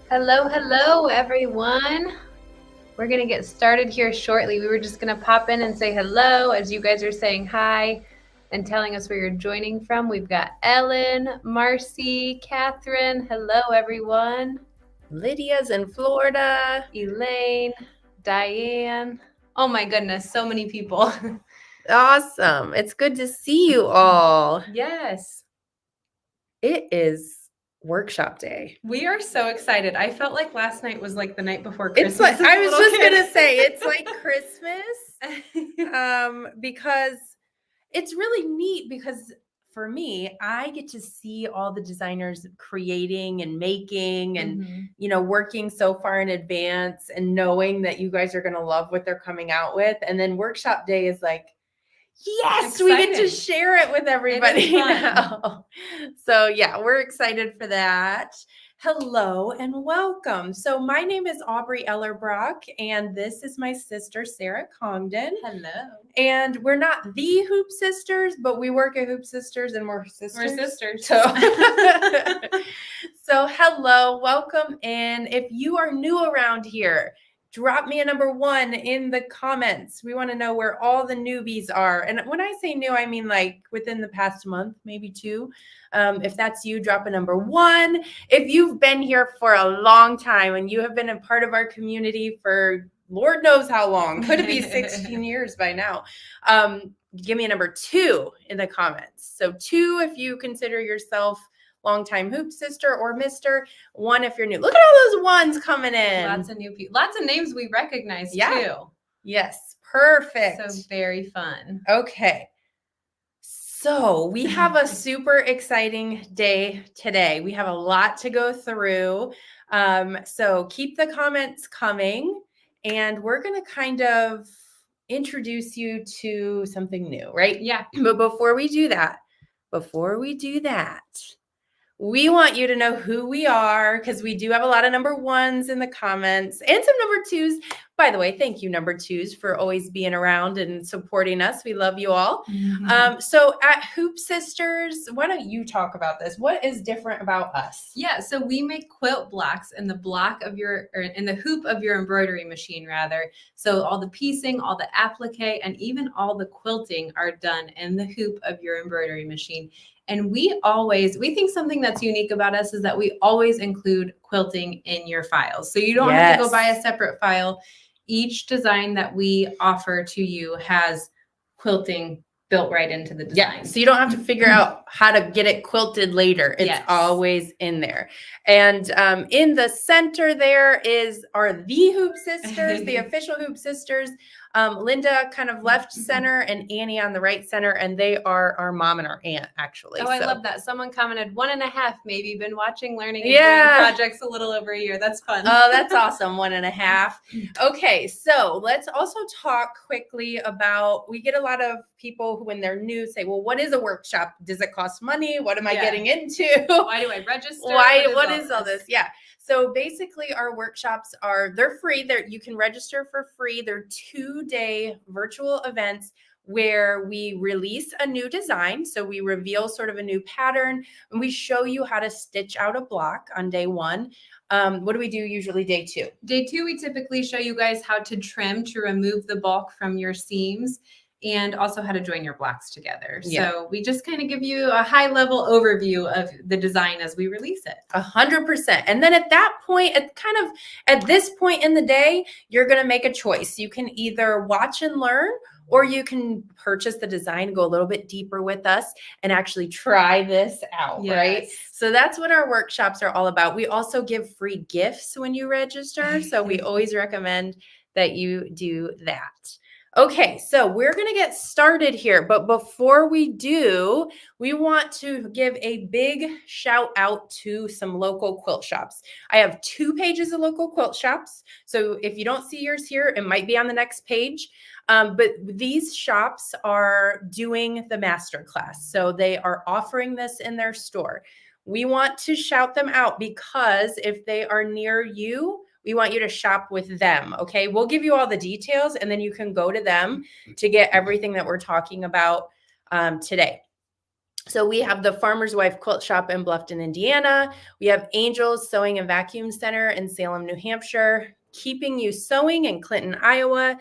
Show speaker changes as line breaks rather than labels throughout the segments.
Hello, hello, everyone. We're going to get started here shortly. We were just going to pop in and say hello as you guys are saying hi and telling us where you're joining from. We've got Ellen, Marcy, Catherine. Hello, everyone.
Lydia's in Florida.
Elaine, Diane. Oh my goodness, so many people.
Awesome. It's good to see you all.
Yes.
It is workshop day.
We are so excited. I felt like last night was like the night before Christmas.
It's like, I was just going to say, it's like Christmas because it's really neat because for me, I get to see all the designers creating and making and, you know, working so far in advance and knowing that you guys are going to love what they're coming out with. And then workshop day is like, Yes, we get to share it with everybody now. So yeah, we're excited for that. Hello and welcome. So my name is Aubrey Ellerbrock, and this is my sister, Sarah Congdon.
Hello.
And we're not the Hoop Sisters, but we work at Hoop Sisters, and we're sisters.
We're sisters.
So, so hello, welcome in. If you are new around here, drop me a number 1 in the comments. We want to know where all the newbies are. And when I say new, I mean like within the past month, maybe 2. If that's you, drop a number 1. If you've been here for a long time and you have been a part of our community for Lord knows how long, could it be 16 years by now? Give me a number 2 in the comments. So 2 if you consider yourself longtime Hoop Sister or Mister. 1 if you're new. Look at all those ones coming in.
Lots of new people. Lots of names we recognize too.
Yes, perfect.
So very fun.
Okay. So we have a super exciting day today. We have a lot to go through. So keep the comments coming, and we're going to kind of introduce you to something new, right?
Yeah.
But before we do that, we want you to know who we are, because we do have a lot of number 1s in the comments and some number 2s. By the way, thank you, number 2s, for always being around and supporting us. We love you all.
Mm-hmm.
So at Hoop Sisters, why don't you talk about this? What is different about us?
Yeah, so we make quilt blocks in the in the hoop of your embroidery machine, rather. So all the piecing, all the applique, and even all the quilting are done in the hoop of your embroidery machine. And we think something that's unique about us is that we always include quilting in your files. So you don't have to go buy a separate file. Each design that we offer to you has quilting built right into the design.
Yeah, so you don't have to figure out how to get it quilted later. It's always in there. And in the center there are the Hoop Sisters, the official Hoop Sisters. Linda kind of left center and Annie on the right center, and they are our mom and our aunt, actually.
Oh, I love that. Someone commented 1.5, maybe been watching, learning, and doing projects a little over a year. That's fun.
Oh, that's awesome. 1.5. Okay, so let's also talk quickly about, we get a lot of people who, when they're new, say, well, what is a workshop? Does it cost money? What am I getting into?
Why do I register?
What is all this? Yeah. So basically our workshops they're free. You can register for free. They're 2-day virtual events where we release a new design. So we reveal sort of a new pattern, and we show you how to stitch out a block on day 1. What do we do usually day 2?
Day 2, we typically show you guys how to trim to remove the bulk from your seams, and also how to join your blocks together. So we just kind of give you a high level overview of the design as we release it.
100%. And then at that point, at this point in the day, you're going to make a choice. You can either watch and learn, or you can purchase the design, go a little bit deeper with us, and actually try this out, right? So that's what our workshops are all about. We also give free gifts when you register. So we always recommend that you do that. Okay, so we're going to get started here. But before we do, we want to give a big shout out to some local quilt shops. I have 2 pages of local quilt shops. So if you don't see yours here, it might be on the next page. But these shops are doing the masterclass. So they are offering this in their store. We want to shout them out because if they are near you, we want you to shop with them, okay? We'll give you all the details, and then you can go to them to get everything that we're talking about today. So we have the Farmer's Wife Quilt Shop in Bluffton, Indiana. We have Angels Sewing and Vacuum Center in Salem, New Hampshire. Keeping You Sewing in Clinton, Iowa.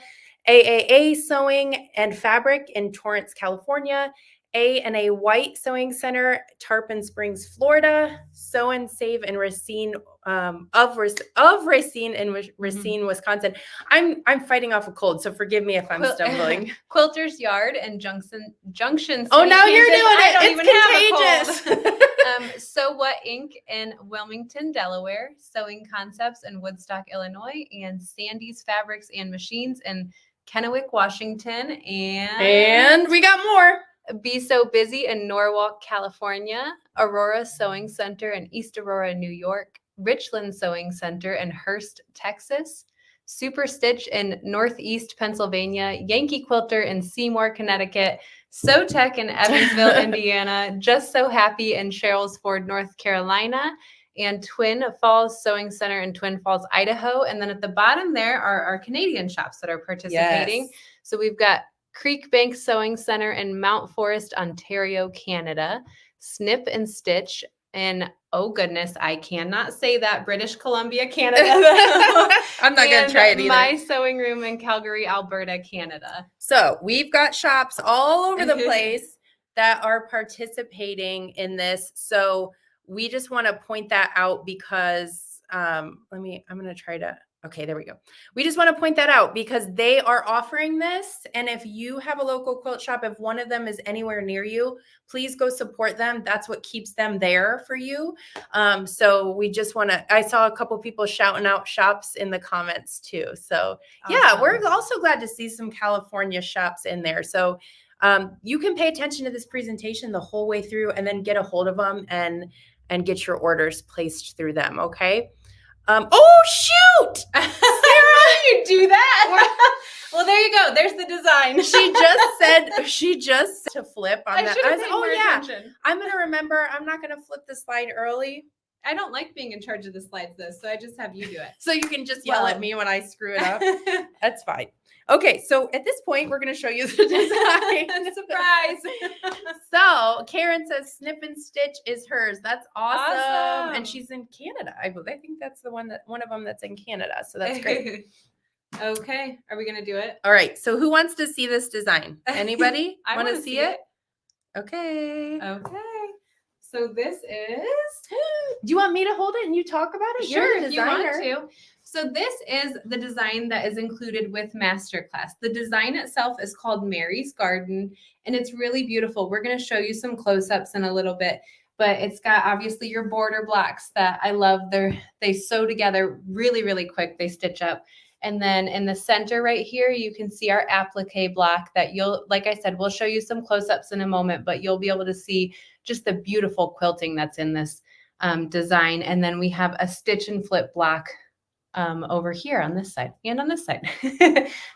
AAA Sewing and Fabric in Torrance, California. A&A White Sewing Center, Tarpon Springs, Florida. Sew and Save in Racine, of Racine in Racine, Wisconsin. I'm fighting off a cold, so forgive me if I'm stumbling.
Quilter's Yard and Junction.
Oh, now you're doing it.
It's
contagious.
Sew What Inc. in Wilmington, Delaware. Sewing Concepts in Woodstock, Illinois, and Sandy's Fabrics and Machines in Kennewick, Washington,
and we got more.
Be So Busy in Norwalk, California, Aurora Sewing Center in East Aurora, New York, Richland Sewing Center in Hurst, Texas, Super Stitch in Northeast Pennsylvania, Yankee Quilter in Seymour, Connecticut, So Tech in Evansville, Indiana, Just So Happy in Sherrilsford, North Carolina, and Twin Falls Sewing Center in Twin Falls, Idaho. And then at the bottom there are our Canadian shops that are participating.
Yes.
So we've got Creek Bank Sewing Center in Mount Forest, Ontario, Canada, Snip and Stitch in, oh goodness, I cannot say that, British Columbia, Canada.
I'm not going to try it either.
My Sewing Room in Calgary, Alberta, Canada.
So we've got shops all over the place that are participating in this. So we just want to point that out because I'm going to try to, okay, there we go. We just want to point that out because they are offering this. And if you have a local quilt shop, if one of them is anywhere near you, please go support them. That's what keeps them there for you. So we just want to, I saw a couple people shouting out shops in the comments too. So yeah, we're also glad to see some California shops in there. So you can pay attention to this presentation the whole way through and then get a hold of them and get your orders placed through them. Okay. Oh shoot! Sarah,
you do that? Well, there you go. There's the design.
She just said to flip on that.
Attention.
I'm gonna remember. I'm not gonna flip the slide early.
I don't like being in charge of the slides though, so I just have you do it.
So you can just yell at me when I screw it up. That's fine. Okay, so at this point, we're going to show you the design.
Surprise!
So Karen says Snip and Stitch is hers. That's awesome. And she's in Canada. I think that's one of them that's in Canada. So that's great.
Okay, are we going to do it?
All right. So who wants to see this design? Anybody
want to see it?
Okay.
Okay. So this is.
Do you want me to hold it and you talk about it?
Sure, if you want to. So this is the design that is included with Masterclass. The design itself is called Mary's Garden, and it's really beautiful. We're going to show you some close-ups in a little bit, but it's got obviously your border blocks that I love. They sew together really, really quick. They stitch up. And then in the center right here, you can see our applique block that like I said, we'll show you some close-ups in a moment, but you'll be able to see just the beautiful quilting that's in this design. And then we have a stitch and flip block over here on this side and on this side.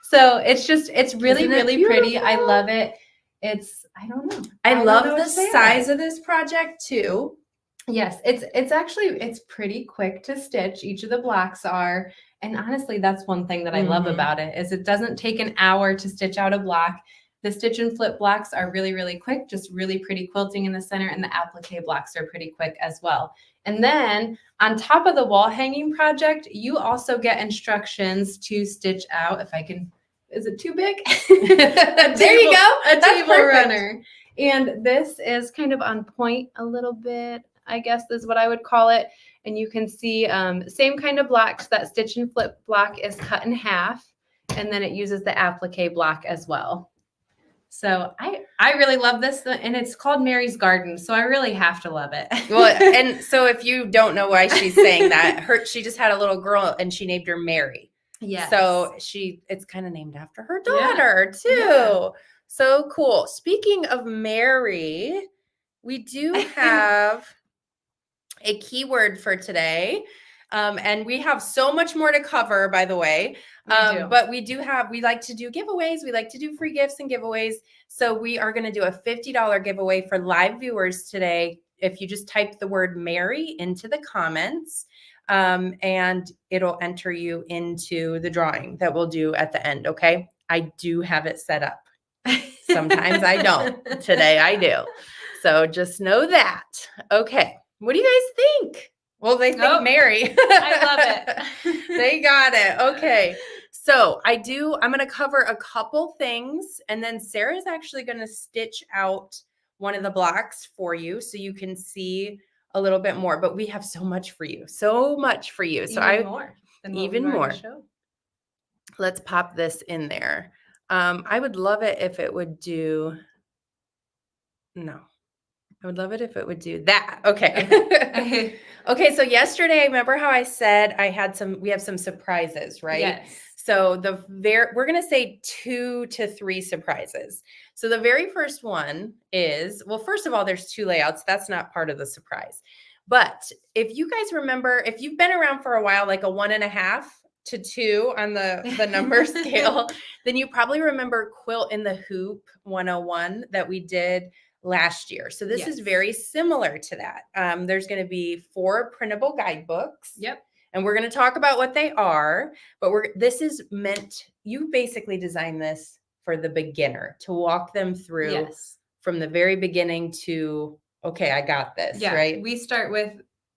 So it's really, really pretty. I love it. I don't know.
I love the size of this project too.
Yes, it's pretty quick to stitch. Each of the blocks are, and honestly, that's one thing that I love about it is it doesn't take an hour to stitch out a block. The stitch and flip blocks are really, really quick, just really pretty quilting in the center, and the applique blocks are pretty quick as well. And then on top of the wall hanging project, you also get instructions to stitch out, if I can, is it too big?
There you go.
A table runner. And this is kind of on point a little bit, I guess is what I would call it. And you can see same kind of blocks. That stitch and flip block is cut in half, and then it uses the applique block as well. So I really love this, and it's called Mary's Garden, so I really have to love it.
Well, and so if you don't know why she's saying that, she just had a little girl and she named her Mary.
Yeah.
So it's kind of named after her daughter too. Yeah. So cool. Speaking of Mary, we do have a keyword for today. And we have so much more to cover, by the way. But we like to do giveaways. We like to do free gifts and giveaways. So we are going to do a $50 giveaway for live viewers today. If you just type the word Mary into the comments, and it'll enter you into the drawing that we'll do at the end. Okay. I do have it set up. Sometimes I don't. Today I do. So just know that. Okay. What do you guys think? Well, they think Mary.
I love
it. They got it. Okay. So I'm going to cover a couple things, and then Sarah's actually going to stitch out one of the blocks for you so you can see a little bit more, but we have so much for you. So even more. Let's pop this in there. I would love it if it would do, no. I would love it if it would do that. Okay. Okay. So yesterday, remember how I said we have some surprises, right?
Yes.
So we're going to say 2 to 3 surprises. So the very first one is, well, first of all, there's 2 layouts. That's not part of the surprise. But if you guys remember, if you've been around for a while, like a 1.5 to 2 on the number scale, then you probably remember Quilt-in-the-Hoop 101 that we did last year. So this is very similar to that. There's going to be 4 printable guidebooks.
Yep.
And we're going to talk about what they are, but this is meant, you basically designed this for the beginner to walk them through from the very beginning to, okay, I got this, right?
We start with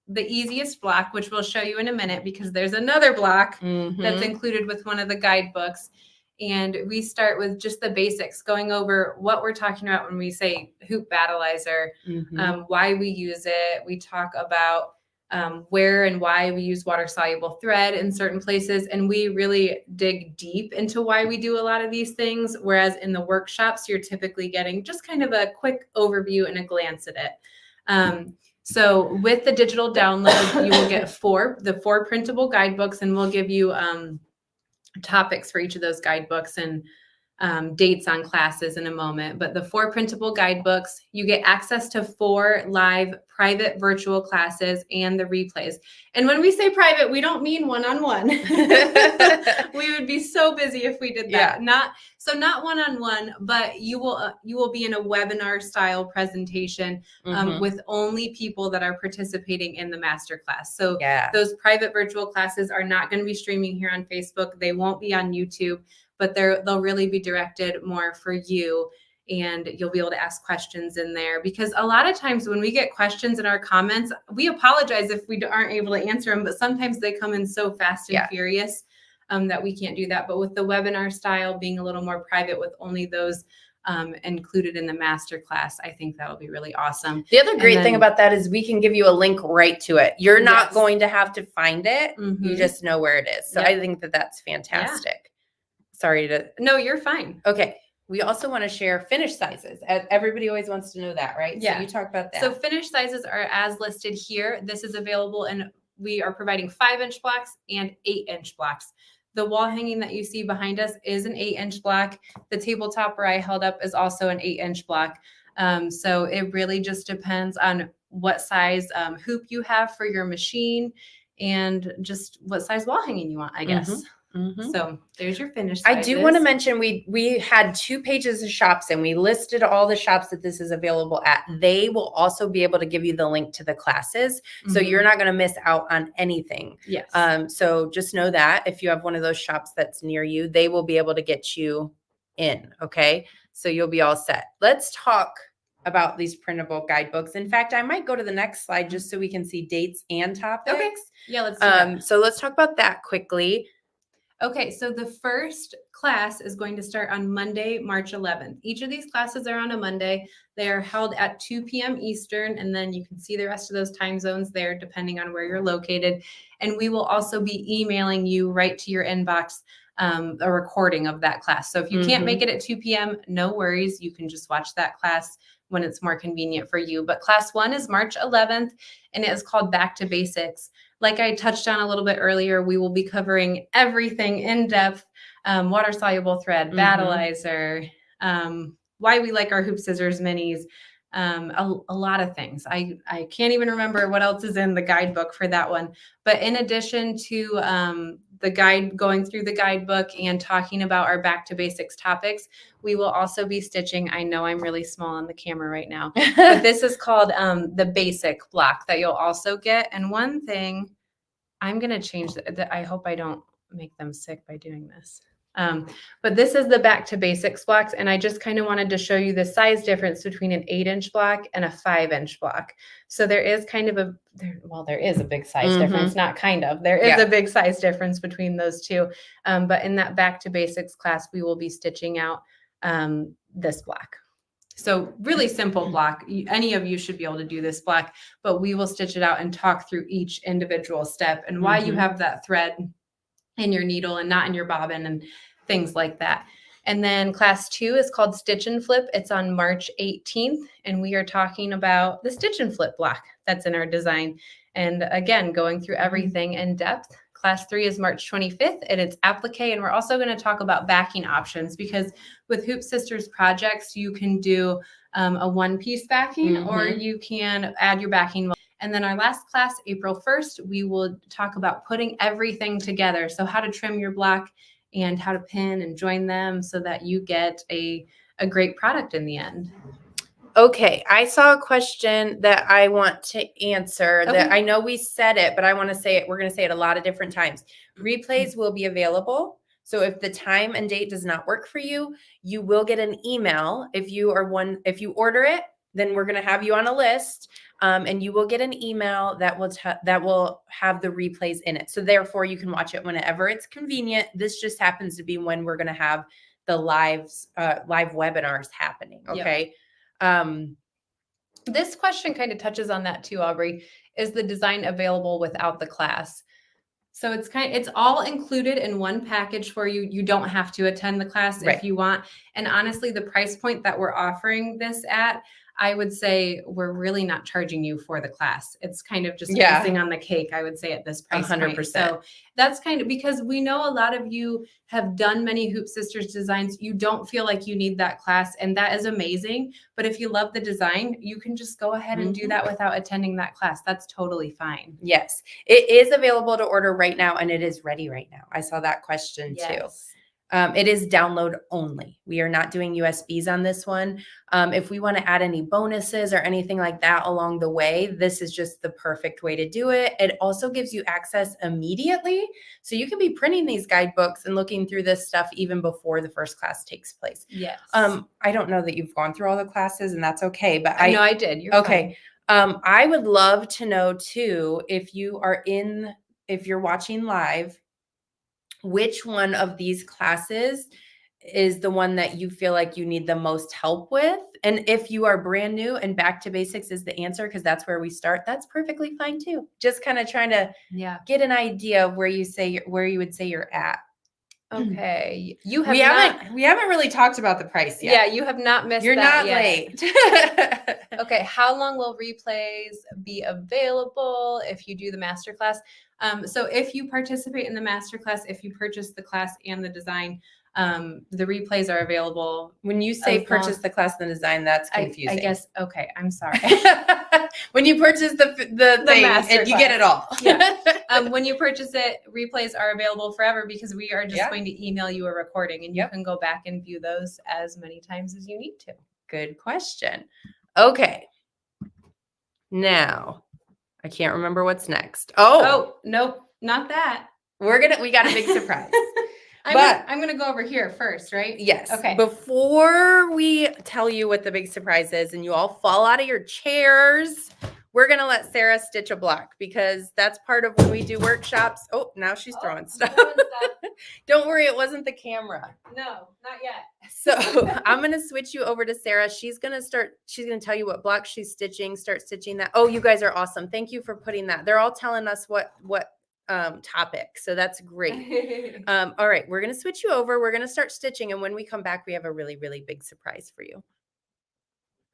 the easiest block, which we'll show you in a minute because there's another block that's included with one of the guidebooks. And we start with just the basics, going over what we're talking about when we say hoop battleizer, why we use it. We talk about where and why we use water-soluble thread in certain places. And we really dig deep into why we do a lot of these things. Whereas in the workshops, you're typically getting just kind of a quick overview and a glance at it. So with the digital download, you will get the four printable guidebooks, and we'll give you topics for each of those guidebooks and dates on classes in a moment. But the 4 printable guidebooks, you get access to 4 live private virtual classes and the replays. And when we say private, we don't mean one-on-one. We would be so busy if we did that. Not one-on-one, but you will be in a webinar style presentation with only people that are participating in the masterclass. So those private virtual classes are not going to be streaming here on Facebook. They won't be on YouTube, but they'll really be directed more for you, and you'll be able to ask questions in there. Because a lot of times when we get questions in our comments, we apologize if we aren't able to answer them, but sometimes they come in so fast and furious that we can't do that. But with the webinar style being a little more private with only those included in the masterclass, I think that'll be really awesome.
The other great thing about that is we can give you a link right to it. You're not going to have to find it. You just know where it is. So I think that that's fantastic. Sorry to...
No, you're fine.
Okay. We also want to share finish sizes. Everybody always wants to know that, right?
Yeah.
So you talk about that.
So finish sizes are as listed here. This is available, and we are providing 5-inch blocks and 8-inch blocks. The wall hanging that you see behind us is an 8-inch block. The tabletop where I held up is also an 8-inch block. So it really just depends on what size hoop you have for your machine and just what size wall hanging you want, I guess. So there's your finish sizes.
I do want to mention we had 2 pages of shops, and we listed all the shops that this is available at. They will also be able to give you the link to the classes. So you're not going to miss out on anything.
Yes.
So just know that if you have one of those shops that's near you, they will be able to get you in. Okay. So you'll be all set. Let's talk about these printable guidebooks. In fact, I might go to the next slide just so we can see dates and topics.
Okay. Yeah, let's do that.
So let's talk about that quickly.
Okay, so the first class is going to start on Monday, March 11th. Each of these classes are on a Monday. They are held at 2 p.m. Eastern, and then you can see the rest of those time zones there depending on where you're located. And we will also be emailing you right to your inbox a recording of that class. So if you can't make it at 2 p.m., no worries. You can just watch that class when it's more convenient for you. But class 1 is March 11th, and it is called Back to Basics. Like I touched on a little bit earlier, we will be covering everything in depth, water-soluble thread, battleizer, why we like our hoop scissors minis, a lot of things. I can't even remember what else is in the guidebook for that one. But in addition to going through the guidebook and talking about our back to basics topics, we will also be stitching. I know I'm really small on the camera right now, but this is called the basic block that you'll also get. And one thing I'm going to change that. I hope I don't make them sick by doing this. But this is the back to basics blocks. And I just kind of wanted to show you the size difference between an 8-inch block and a 5-inch block. So there is kind of there is a big size difference, not kind of, there is a big size difference between those two. But in that back to basics class, we will be stitching out this block. So really simple block. Any of you should be able to do this block, but we will stitch it out and talk through each individual step and why you have that thread in your needle and not in your bobbin and things like that. And then class 2 is called Stitch and Flip. It's on March 18th, and we are talking about the stitch and flip block that's in our design. And again, going through everything in depth. Class 3 is March 25th, and it's applique. And we're also going to talk about backing options, because with Hoop Sisters projects, you can do a one-piece backing or you can add your backing. And then our last class, April 1st, we will talk about putting everything together. So how to trim your block and how to pin and join them so that you get a great product in the end.
Okay, I saw a question that I want to answer that I know we said it, but I want to say it. We're going to say it a lot of different times. Replays will be available. So if the time and date does not work for you, you will get an email. If you order it, then we're going to have you on a list, and you will get an email that will have the replays in it. So therefore, you can watch it whenever it's convenient. This just happens to be when we're going to have the live webinars happening. Okay. Yep.
This question kind of touches on that too, Aubrey. Is the design available without the class? So it's all included in one package for you. You don't have to attend the class if you want. And honestly, the price point that we're offering this at, I would say we're really not charging you for the class. It's kind of just icing on the cake, I would say, at this price 100%. Point. So that's kind of because we know a lot of you have done many Hoop Sisters designs. You don't feel like you need that class, and that is amazing. But if you love the design, you can just go ahead and do that without attending that class. That's totally fine.
Yes, it is available to order right now, and it is ready right now. I saw that question too. It is download only. We are not doing USBs on this one. If we want to add any bonuses or anything like that along the way, this is just the perfect way to do it. It also gives you access immediately. So you can be printing these guidebooks and looking through this stuff even before the first class takes place.
Yes.
I don't know that you've gone through all the classes, and that's okay. But
I know I did. You're
okay. Fine. I would love to know too, if you're watching live, which one of these classes is the one that you feel like you need the most help with. And if you are brand new and back to basics is the answer, because that's where we start, that's perfectly fine too. Just kind of trying to get an idea of where you would say you're at.
Okay.
We haven't really talked about the price yet.
Yeah, you have not missed
You're
that
not
yet.
Late.
Okay, how long will replays be available if you do the masterclass? So if you participate in the masterclass, if you purchase the class and the design, the replays are available.
When you say purchase the class and the design, that's confusing.
I guess, okay, I'm sorry.
When you purchase the thing, and you get it all.
When you purchase it, replays are available forever because we are just going to email you a recording, and you can go back and view those as many times as you need to.
Good question. Okay. Now, I can't remember what's next.
Oh, nope, not that.
We got a big surprise.
I'm going to go over here first, right?
Yes.
Okay.
Before we tell you what the big surprise is and you all fall out of your chairs, we're going to let Sarah stitch a block because that's part of when we do workshops. Oh, now she's throwing stuff. Don't worry, it wasn't the camera.
No, not yet.
So I'm going to switch you over to Sarah. She's going to tell you what block she's stitching, start stitching that. Oh, you guys are awesome. Thank you for putting that. They're all telling us what topic. So that's great. All right. We're going to switch you over. We're going to start stitching. And when we come back, we have a really, really big surprise for you.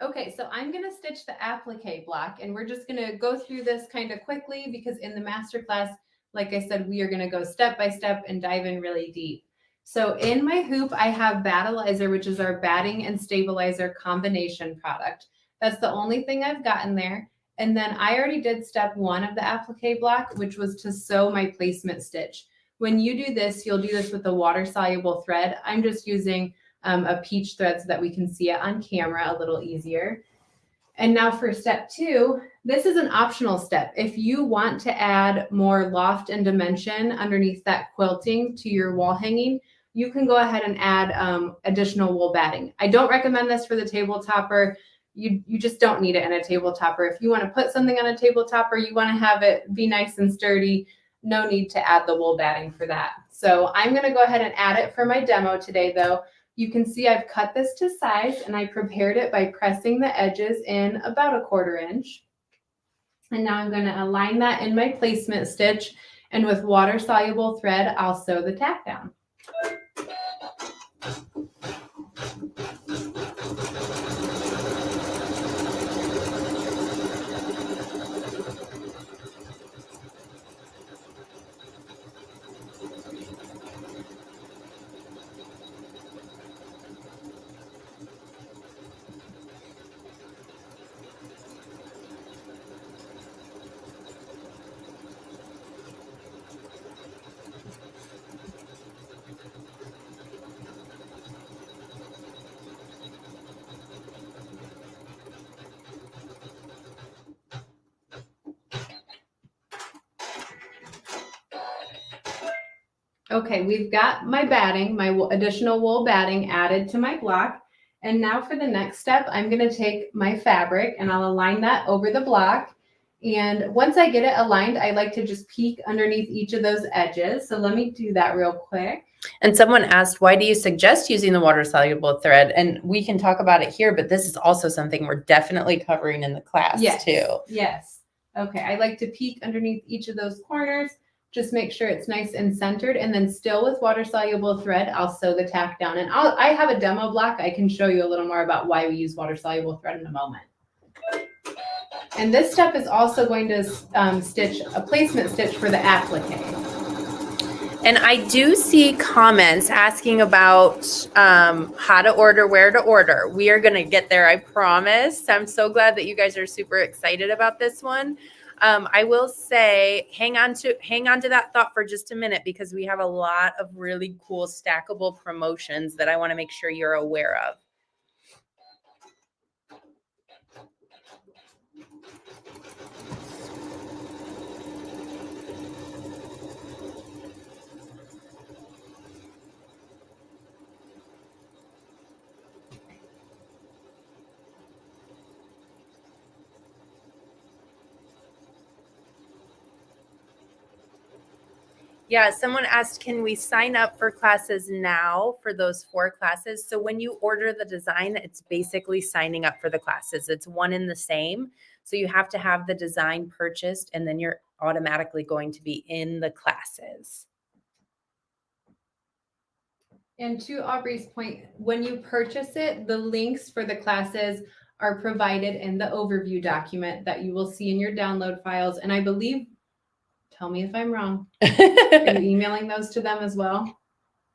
Okay. So I'm going to stitch the applique block, and we're just going to go through this kind of quickly because in the masterclass, like I said, we are going to go step by step and dive in really deep. So in my hoop, I have Battleizer, which is our batting and stabilizer combination product. That's the only thing I've gotten there. And then I already did step 1 of the applique block, which was to sew my placement stitch. When you do this, you'll do this with a water-soluble thread. I'm just using a peach thread so that we can see it on camera a little easier. And now for step 2, this is an optional step. If you want to add more loft and dimension underneath that quilting to your wall hanging, you can go ahead and add additional wool batting. I don't recommend this for the table topper. You just don't need it in a table topper. If you want to put something on a table topper, you want to have it be nice and sturdy, no need to add the wool batting for that. So I'm going to go ahead and add it for my demo today though. You can see I've cut this to size and I prepared it by pressing the edges in about 1/4 inch. And now I'm going to align that in my placement stitch, and with water soluble thread, I'll sew the tack down. Okay, we've got my batting, my additional wool batting added to my block. And now for the next step, I'm going to take my fabric and I'll align that over the block. And once I get it aligned, I like to just peek underneath each of those edges. So let me do that real quick.
And someone asked, why do you suggest using the water-soluble thread? And we can talk about it here, but this is also something we're definitely covering in the class too.
Yes. Okay, I like to peek underneath each of those corners. Just make sure it's nice and centered, and then still with water-soluble thread, I'll sew the tack down. And I have a demo block. I can show you a little more about why we use water-soluble thread in a moment. And this step is also going to stitch a placement stitch for the applique.
And I do see comments asking about how to order, where to order. We are going to get there, I promise. I'm so glad that you guys are super excited about this one. I will say, hang on to that thought for just a minute, because we have a lot of really cool stackable promotions that I want to make sure you're aware of. Yeah, someone asked, can we sign up for classes now for those 4 classes? So when you order the design, it's basically signing up for the classes. It's one and the same. So you have to have the design purchased, and then you're automatically going to be in the classes.
And to Aubrey's point, when you purchase it, the links for the classes are provided in the overview document that you will see in your download files. And I believe, tell me if I'm wrong, are you emailing those to them as well?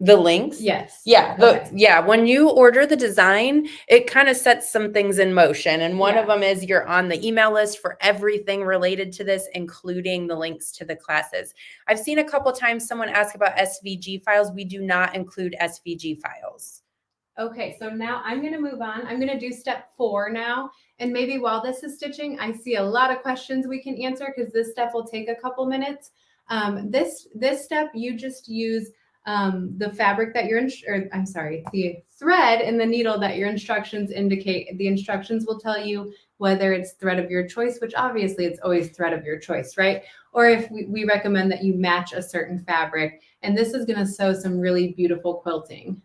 The links?
Yes.
Yeah. Okay. When you order the design, it kind of sets some things in motion. And one of them is you're on the email list for everything related to this, including the links to the classes. I've seen a couple times someone ask about SVG files. We do not include SVG files.
Okay, so now I'm going to move on. I'm going to do step 4 now. And maybe while this is stitching, I see a lot of questions we can answer, because this step will take a couple minutes. This step, you just use the fabric that the thread and the needle that your instructions indicate. The instructions will tell you whether it's thread of your choice, which obviously it's always thread of your choice, right? Or if we recommend that you match a certain fabric. And this is going to sew some really beautiful quilting.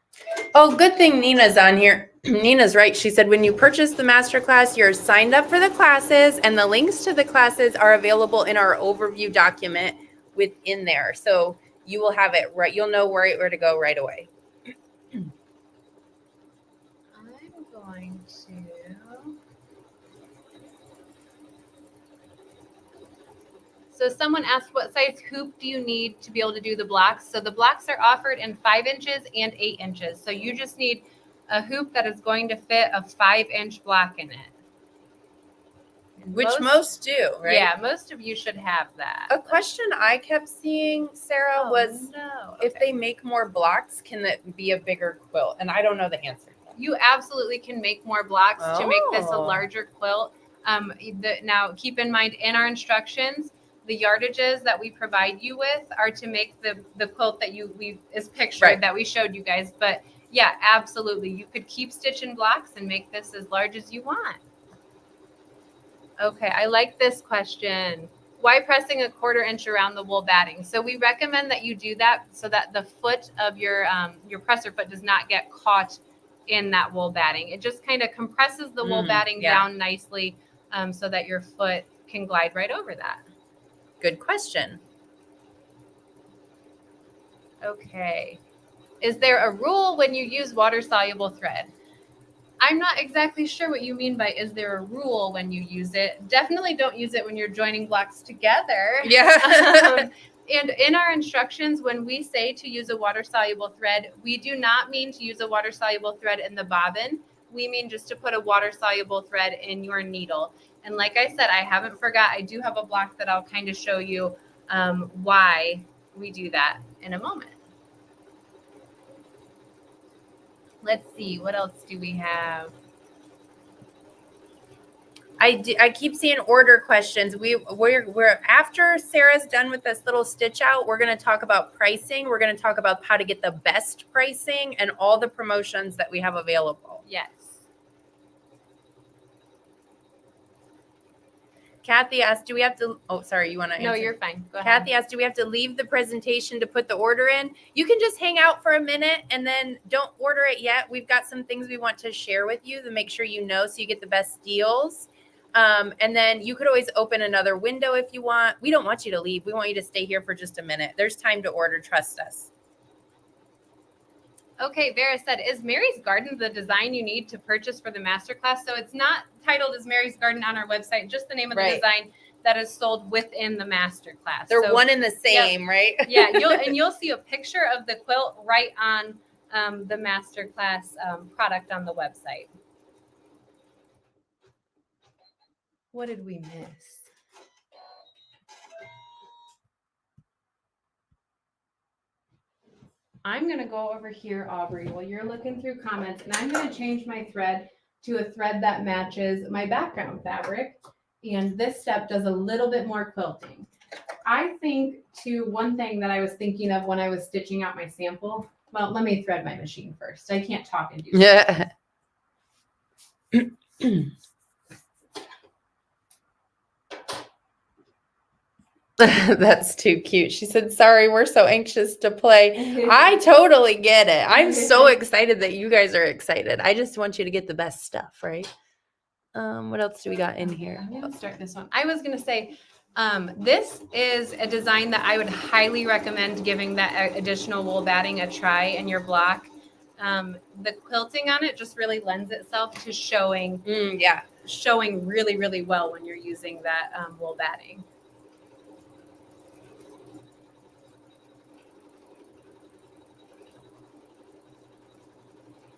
Oh, good thing Nina's on here. Nina's right. She said, when you purchase the masterclass, you're signed up for the classes, and the links to the classes are available in our overview document within there. So you will have it right. You'll know where to go right away.
I'm going to. So someone asked, what size hoop do you need to be able to do the blocks? So the blocks are offered in 5 inches and 8 inches. So you just need a hoop that is going to fit a 5-inch block in it.
Which most do, right?
Yeah, most of you should have that.
A question I kept seeing, Sarah, was if they make more blocks, can it be a bigger quilt? And I don't know the answer.
You absolutely can make more blocks to make this a larger quilt. Now, keep in mind, in our instructions, the yardages that we provide you with are to make the quilt that is pictured, that we showed you guys. But yeah, absolutely. You could keep stitching blocks and make this as large as you want. Okay, I like this question. Why pressing a 1/4 inch around the wool batting? So we recommend that you do that so that the foot of your presser foot does not get caught in that wool batting. It just kind of compresses the wool batting down nicely, so that your foot can glide right over that.
Good question.
Okay. Is there a rule when you use water-soluble thread? I'm not exactly sure what you mean by is there a rule when you use it. Definitely don't use it when you're joining blocks together.
Yeah.
And in our instructions, when we say to use a water-soluble thread, we do not mean to use a water-soluble thread in the bobbin. We mean just to put a water-soluble thread in your needle. And like I said, I haven't forgot. I do have a block that I'll kind of show you why we do that in a moment. Let's see, what else do we have?
I keep seeing order questions. We're after Sarah's done with this little stitch out, we're going to talk about pricing. We're going to talk about how to get the best pricing and all the promotions that we have available.
Yes.
Kathy asked, do we have to, oh, sorry, you want to answer?
No, you're fine. Go ahead.
Kathy asked, do we have to leave the presentation to put the order in? You can just hang out for a minute and then don't order it yet. We've got some things we want to share with you to make sure you know so you get the best deals. And then you could always open another window if you want. We don't want you to leave. We want you to stay here for just a minute. There's time to order. Trust us.
Okay, Vera said, is Mary's Garden the design you need to purchase for the masterclass? So it's not titled as Mary's Garden on our website, just the name of the design that is sold within the masterclass.
They're one and the same, right?
Yeah, you'll see a picture of the quilt right on the masterclass product on the website. What did we miss? I'm going to go over here, Aubrey, while you're looking through comments, and I'm going to change my thread to a thread that matches my background fabric. And this step does a little bit more quilting. I think, too, one thing that I was thinking of when I was stitching out my sample, well, let me thread my machine first. I can't talk and do that.
Yeah. That's too cute. She said, sorry, we're so anxious to play. I totally get it. I'm so excited that you guys are excited. I just want you to get the best stuff, right? What else do we got in here?
Let's start this one. I was going to say, this is a design that I would highly recommend giving that additional wool batting a try in your block. The quilting on it just really lends itself to showing really, really well when you're using that wool batting.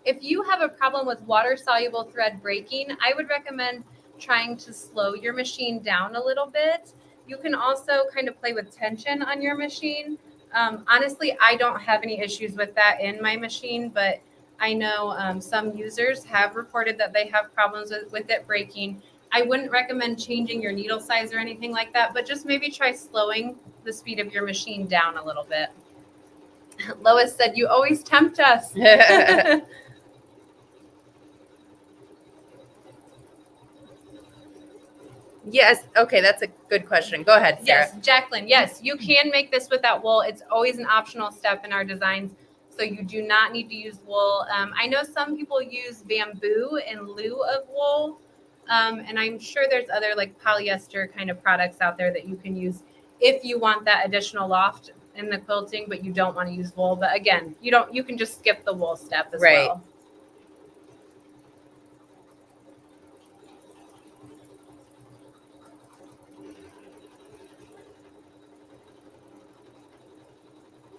If you have a problem with water-soluble thread breaking, I would recommend trying to slow your machine down a little bit. You can also kind of play with tension on your machine. Honestly, I don't have any issues with that in my machine, but I know some users have reported that they have problems with it breaking. I wouldn't recommend changing your needle size or anything like that, but just maybe try slowing the speed of your machine down a little bit. Lois said, you always tempt us.
Yes. Okay. That's a good question. Go ahead, Sarah.
Yes, Jacqueline. Yes, you can make this without wool. It's always an optional step in our designs. So you do not need to use wool. I know some people use bamboo in lieu of wool. And I'm sure there's other like polyester kind of products out there that you can use if you want that additional loft in the quilting, but you don't want to use wool. But again, you can just skip the wool step as well.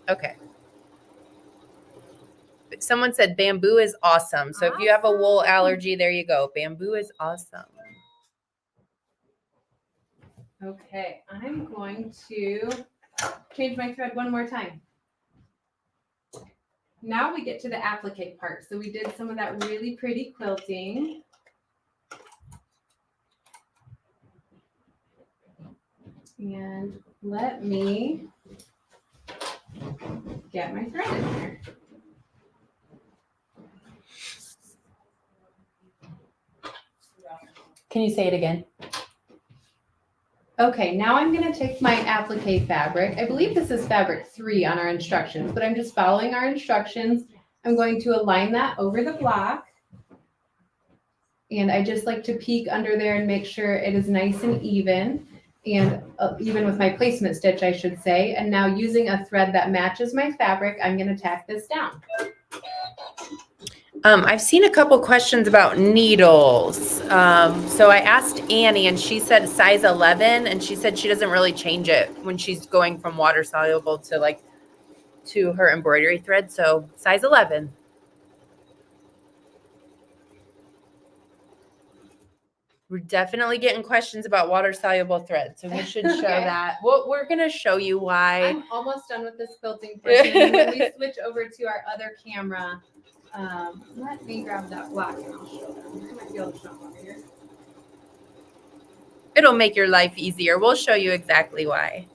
Okay. Someone said bamboo is awesome. So if you have a wool allergy, there you go. Bamboo is awesome.
Okay, I'm going to change my thread one more time. Now we get to the applique part. So we did some of that really pretty quilting. And let me get my thread in there.
Can you say it again?
Okay, now I'm going to take my applique fabric. I believe this is fabric 3 on our instructions, but I'm just following our instructions. I'm going to align that over the block. And I just like to peek under there and make sure it is nice and even. And even with my placement stitch, I should say. And now using a thread that matches my fabric, I'm going to tack this down.
I've seen a couple questions about needles. So I asked Annie and she said size 11 and she said she doesn't really change it when she's going from water soluble to her embroidery thread. So size 11. We're definitely getting questions about water soluble thread. So we should show that. Well, we're going to show you why.
I'm almost done with this quilting portion. And when we switch over to our other camera, let me grab that block and I'll show them. I might be able to show them over here.
It'll make your life easier. We'll show you exactly why.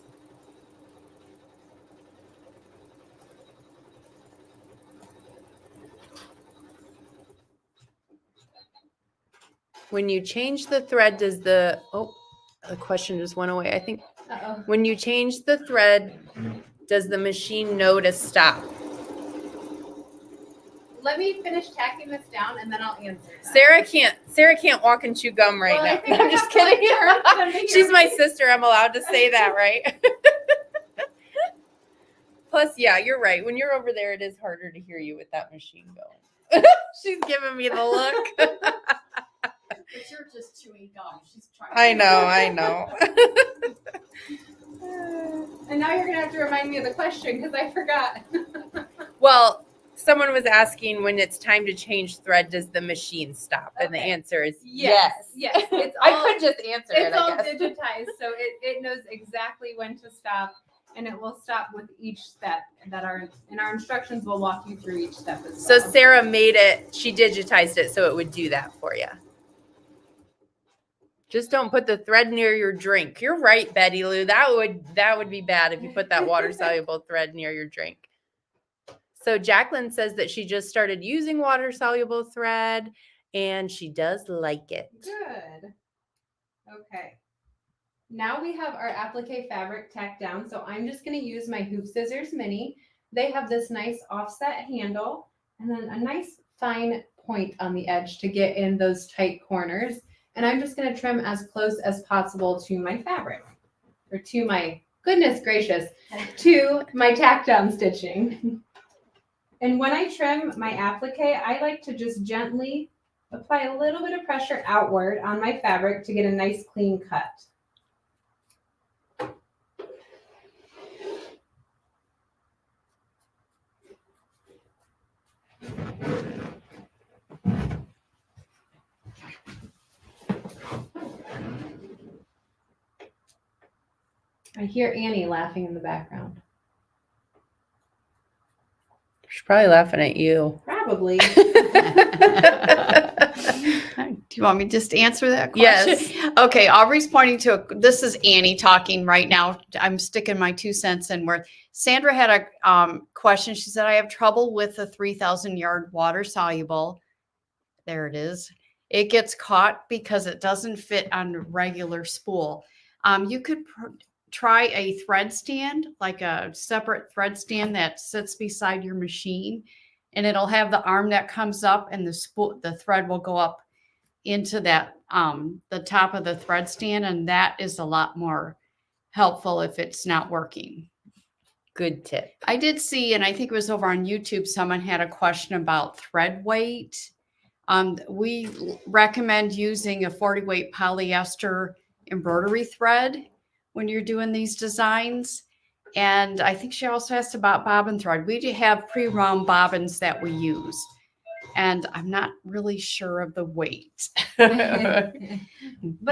When you change the thread, does the question just went away, I think. When you change the thread, does the machine know to stop?
Let me finish tacking this down and then I'll answer that.
Sarah can't walk and chew gum right now. I'm just kidding. She's my sister. I'm allowed to say that, right? Plus, yeah, you're right. When you're over there, it is harder to hear you with that machine going. She's giving me the look.
But you're just chewing gum. She's trying.
I know.
And now you're going to have to remind me of the question because I forgot.
Well, someone was asking when it's time to change thread, does the machine stop? And the answer is yes.
Yes. It's
I could just answer it.
It's all digitized, so it knows exactly when to stop, and it will stop with each step. And our instructions will walk you through each step as well.
So Sarah made it. She digitized it so it would do that for you. Just don't put the thread near your drink. You're right, Betty Lou. That would be bad if you put that water soluble thread near your drink. So Jacqueline says that she just started using water soluble thread and she does like it.
Good. Okay. Now we have our applique fabric tacked down. So I'm just going to use my Hoop Scissors Mini. They have this nice offset handle and then a nice fine point on the edge to get in those tight corners. And I'm just going to trim as close as possible to my fabric, or to my, goodness gracious, to my tack down stitching. And when I trim my applique, I like to just gently apply a little bit of pressure outward on my fabric to get a nice clean cut. I hear Annie laughing in the background.
She's probably laughing at you.
Probably.
Do you want me just to answer that question?
Yes.
Okay, Aubrey's pointing to this is Annie talking right now. I'm sticking my 2 cents in where Sandra had a question. She said, I have trouble with the 3,000 yard water soluble. There it is. It gets caught because it doesn't fit on a regular spool. You could try a thread stand, like a separate thread stand that sits beside your machine, and it'll have the arm that comes up and the thread will go up into that, the top of the thread stand. And that is a lot more helpful if it's not working.
Good tip.
I did see, and I think it was over on YouTube, someone had a question about thread weight. We recommend using a 40 weight polyester embroidery thread when you're doing these designs. And I think she also asked about bobbin thread. We do have pre-wound bobbins that we use, and I'm not really sure of the weight.
But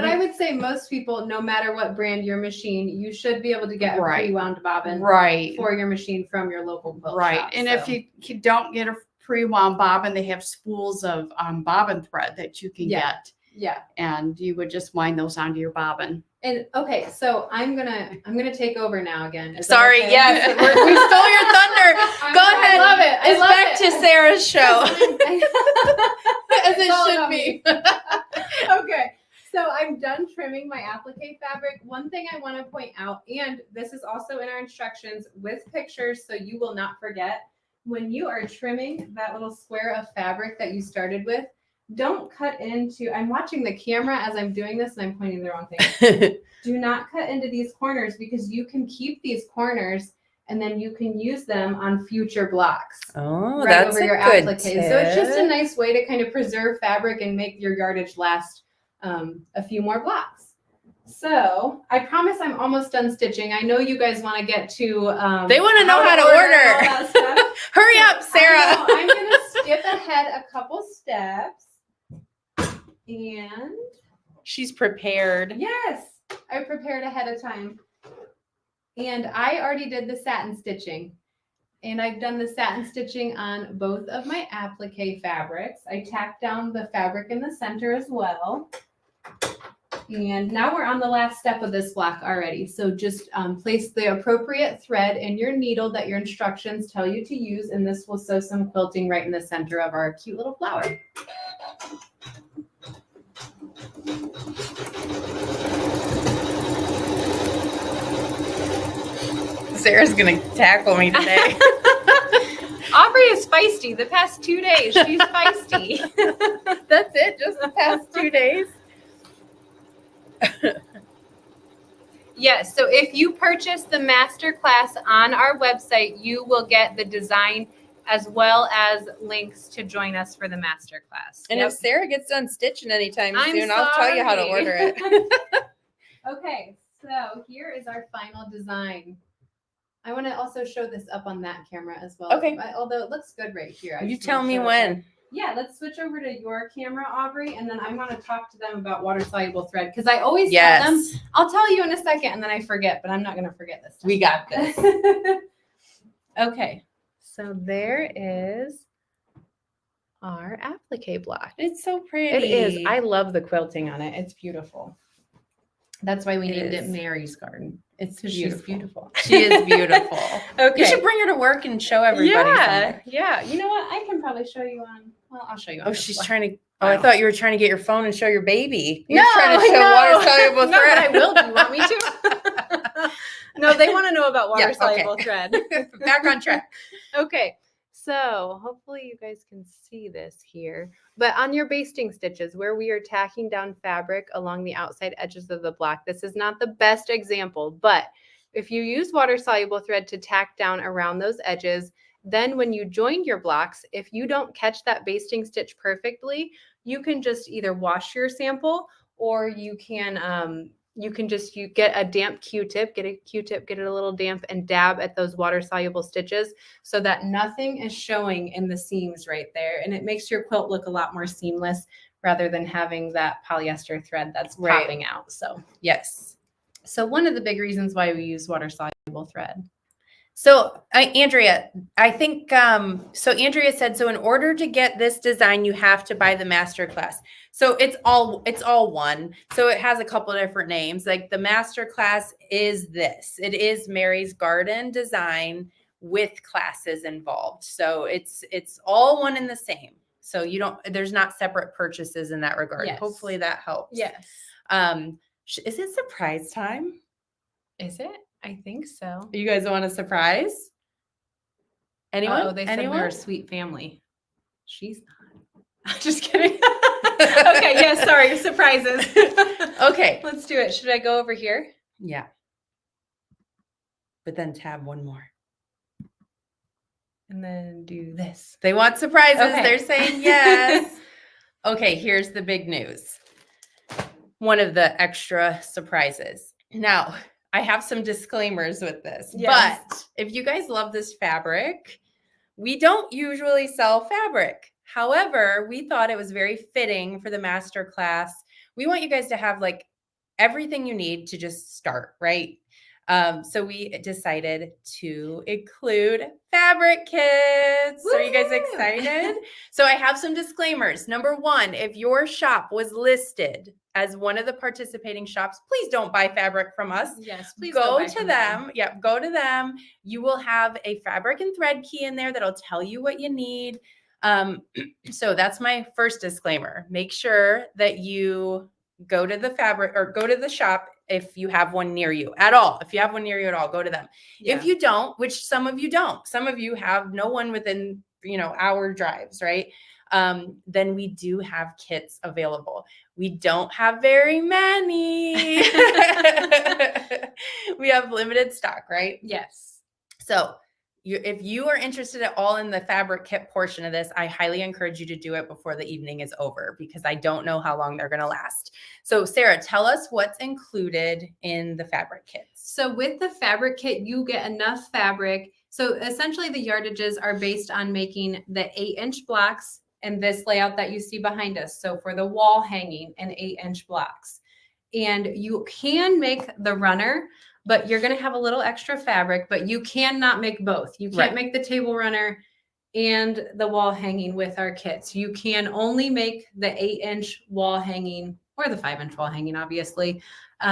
I would say most people, no matter what brand your machine, you should be able to get a pre-wound bobbin for your machine from your local quilt shop.
And if you don't get a pre-wound bobbin, they have spools of bobbin thread that you can get.
Yeah.
And you would just wind those onto your bobbin.
And okay, so I'm gonna take over now again.
Sorry,
okay?
yes, we stole your thunder. Go ahead.
I love it.
It's back to Sarah's show. As it should be.
Okay, so I'm done trimming my applique fabric. One thing I want to point out, and this is also in our instructions with pictures, so you will not forget, when you are trimming that little square of fabric that you started with, don't cut into, I'm watching the camera as I'm doing this and I'm pointing the wrong thing. Do not cut into these corners because you can keep these corners and then you can use them on future blocks.
Oh, that's over your applique.
So it's just a nice way to kind of preserve fabric and make your yardage last a few more blocks. So I promise I'm almost done stitching. I know you guys want to get to
they want to know how to order. Hurry up, Sarah.
I'm going to skip ahead a couple steps. And
she's prepared.
Yes, I prepared ahead of time. And I already did the satin stitching. And I've done the satin stitching on both of my applique fabrics. I tacked down the fabric in the center as well. And now we're on the last step of this block already. So just place the appropriate thread in your needle that your instructions tell you to use, and this will sew some quilting right in the center of our cute little flower.
Sarah's gonna tackle me today.
Aubrey is feisty. The past 2 days, she's feisty.
That's it, just the past 2 days.
Yes, so if you purchase the masterclass on our website, you will get the design as well as links to join us for the masterclass.
And if Sarah gets done stitching anytime
I'm
soon, I'll tell you how to
sorry.
order it.
Okay, so here is our final design. I want to also show this up on that camera as well.
Okay.
Although it looks good right here. I
You
just
tell
wanna
me
show it
when.
there. Yeah, let's switch over to your camera, Aubrey, and then I want to talk to them about water soluble thread because I always tell them. I'll tell you in a second, and then I forget, but I'm not going to forget this time.
We got this.
Okay, so there is our applique block.
It's so pretty.
It is. I love the quilting on it. It's beautiful. That's why we named it
is.
Mary's Garden.
It's
She's
beautiful.
beautiful.
She is beautiful.
Okay.
You should bring her to work and show everybody.
Yeah,
something.
yeah. You know what? I can probably show you on. Well, I'll show you. On
Oh,
this
she's
one.
trying to. Oh, I thought you were trying to get your phone and show your baby.
No,
You're trying to show
no.
water soluble
No,
thread.
but I will. Do you want me to? No, they want to know about water soluble thread.
Back on track.
Okay, so hopefully you guys can see this here. But on your basting stitches, where we are tacking down fabric along the outside edges of the block, this is not the best example, but if you use water soluble thread to tack down around those edges, then when you join your blocks, if you don't catch that basting stitch perfectly, you can just either wash your sample or you can just get a damp Q-tip, get it a little damp and dab at those water soluble stitches so that nothing is showing in the seams right there. And it makes your quilt look a lot more seamless rather than having that polyester thread that's popping out. So
Yes.
so one of the big reasons why we use water soluble thread.
So Andrea, I think, so Andrea said, so in order to get this design, you have to buy the masterclass. So it's all one. So it has a couple of different names. Like the masterclass is this. It is Mary's Garden design with classes involved. So it's all one and the same. So there's not separate purchases in that regard.
Yes.
Hopefully that helps.
Yes.
Is it surprise time?
Is it? I think so.
You guys want a surprise? Anyone?
Oh, they said we
Anyone?
were a sweet family. She's not. Just kidding. Okay, yeah, sorry, surprises.
Okay.
Let's do it. Should I go over here?
Yeah. But then tab one more.
And then do this.
They want surprises.
Okay.
They're saying yes. Okay, here's the big news. One of the extra surprises. Now, I have some disclaimers with this,
Yes.
but if you guys love this fabric, we don't usually sell fabric. However, we thought it was very fitting for the masterclass. We want you guys to have like everything you need to just start, right? So we decided to include fabric kits. Are you guys excited? So I have some disclaimers. Number one, if your shop was listed as one of the participating shops, please don't buy fabric from us.
Yes, please
Go to them. Yep, go to them. You will have a fabric and thread key in there that'll tell you what you need. So that's my first disclaimer. Make sure that you go to the fabric or go to the shop if you have one near you at all. If you have one near you at all, go to them.
Yeah.
If you don't, which some of you don't, some of you have no one within, hour drives, right? Then we do have kits available. We don't have very many. We have limited stock, right?
Yes.
So if you are interested at all in the fabric kit portion of this, I highly encourage you to do it before the evening is over because I don't know how long they're going to last. So Sarah, tell us what's included in the fabric kits.
So with the fabric kit, you get enough fabric. So essentially the yardages are based on making the 8-inch blocks and this layout that you see behind us. So for the wall hanging and 8-inch blocks. And you can make the runner, but you're going to have a little extra fabric, but you cannot make both. You can't make the table runner and the wall hanging with our kits. You can only make the 8-inch wall hanging or the 5-inch wall hanging, obviously.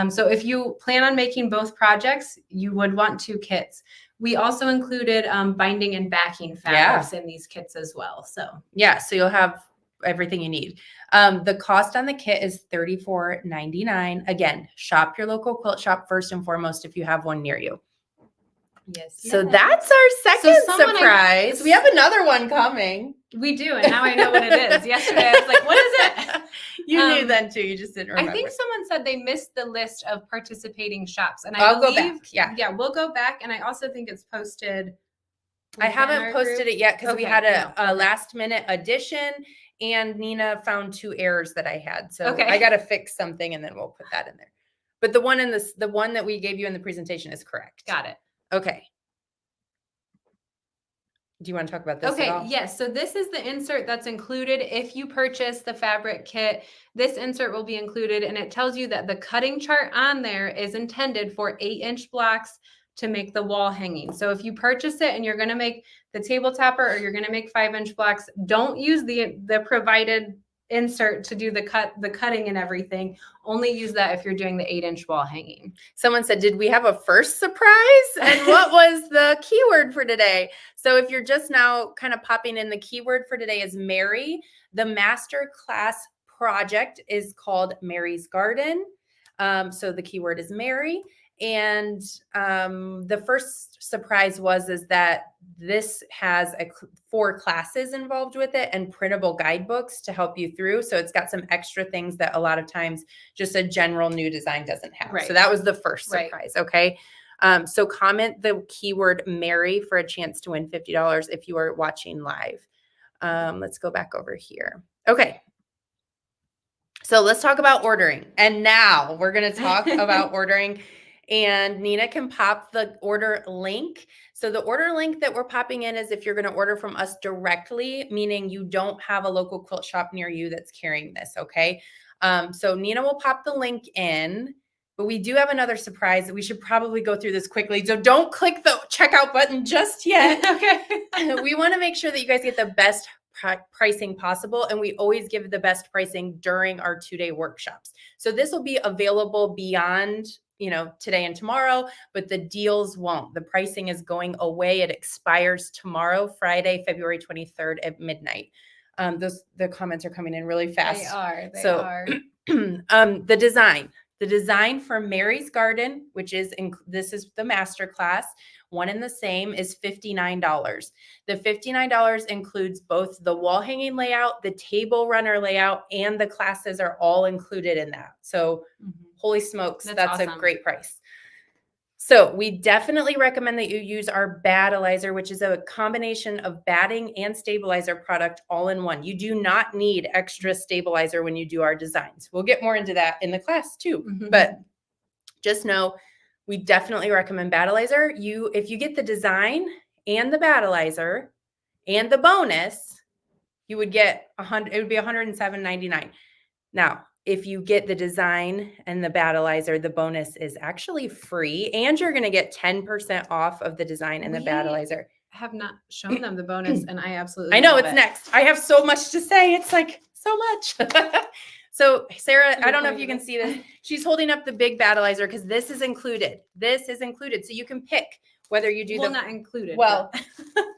So if you plan on making both projects, you would want 2 kits. We also included binding and backing fabrics in these kits as well. So
yeah, so you'll have everything you need. The cost on the kit is $34.99. Again, shop your local quilt shop first and foremost if you have one near you.
Yes.
So that's our second surprise. We have another one coming.
We do, and now I know what it is. Yesterday I was like, what is it?
You knew then too, you just didn't remember.
I think someone said they missed the list of participating shops. And
I'll go back. Yeah,
we'll go back. And I also think it's posted.
I haven't posted it yet because we had a last minute addition and Nina found 2 errors that I had. So I got to fix something and then we'll put that in there. But the one in this, the one that we gave you in the presentation is correct.
Got it.
Okay. Do you want to talk about this at all?
Yes. So this is the insert that's included if you purchase the fabric kit. This insert will be included, and it tells you that the cutting chart on there is intended for 8-inch blocks to make the wall hanging. So if you purchase it and you're going to make the table topper or you're going to make 5-inch blocks, don't use the provided insert to do the cutting and everything. Only use that if you're doing the 8-inch wall hanging.
Someone said, did we have a first surprise? And what was the keyword for today? So if you're just now kind of popping in, the keyword for today is Mary. The masterclass project is called Mary's Garden. So the keyword is Mary. And the first surprise is that this has 4 classes involved with it and printable guidebooks to help you through. So it's got some extra things that a lot of times just a general new design doesn't have. Right. So that was the first surprise. Right. Okay. So comment the keyword Mary for a chance to win $50 if you are watching live. Let's go back over here. Okay. So let's talk about ordering. And now we're going to talk about ordering. And Nina can pop the order link. So the order link that we're popping in is if you're going to order from us directly, meaning you don't have a local quilt shop near you that's carrying this. Okay. So Nina will pop the link in, but we do have another surprise that we should probably go through this quickly. So don't click the checkout button just yet. Okay. We want to make sure that you guys get the best pricing possible. And we always give the best pricing during our 2-day workshops. So this will be available beyond today and tomorrow, but the deals won't. The pricing is going away. It expires tomorrow, Friday, February 23rd at midnight. The comments are coming in really fast. They are. The design for Mary's Garden, which is, this is the masterclass, one and the same, is $59. The $59 includes both the wall hanging layout, the table runner layout, and the classes are all included in that. So holy smokes, that's awesome. A great price. So we definitely recommend that you use our battleizer, which is a combination of batting and stabilizer product all in one. You do not need extra stabilizer when you do our designs. We'll get more into that in the class too. But just know we definitely recommend battleizer. If you get the design and the battleizer and the bonus, you would get it would be $107.99. Now, if you get the design and the battleizer, the bonus is actually free, and you're going to get 10% off of the design and the battleizer.
Have not shown them the bonus, and I absolutely
I know it's next. I have so much to say. It's like so much. So Sarah, I don't know if you can see this. She's holding up the big battleizer because this is included. This is included. So you can pick whether you do
not included.
Well,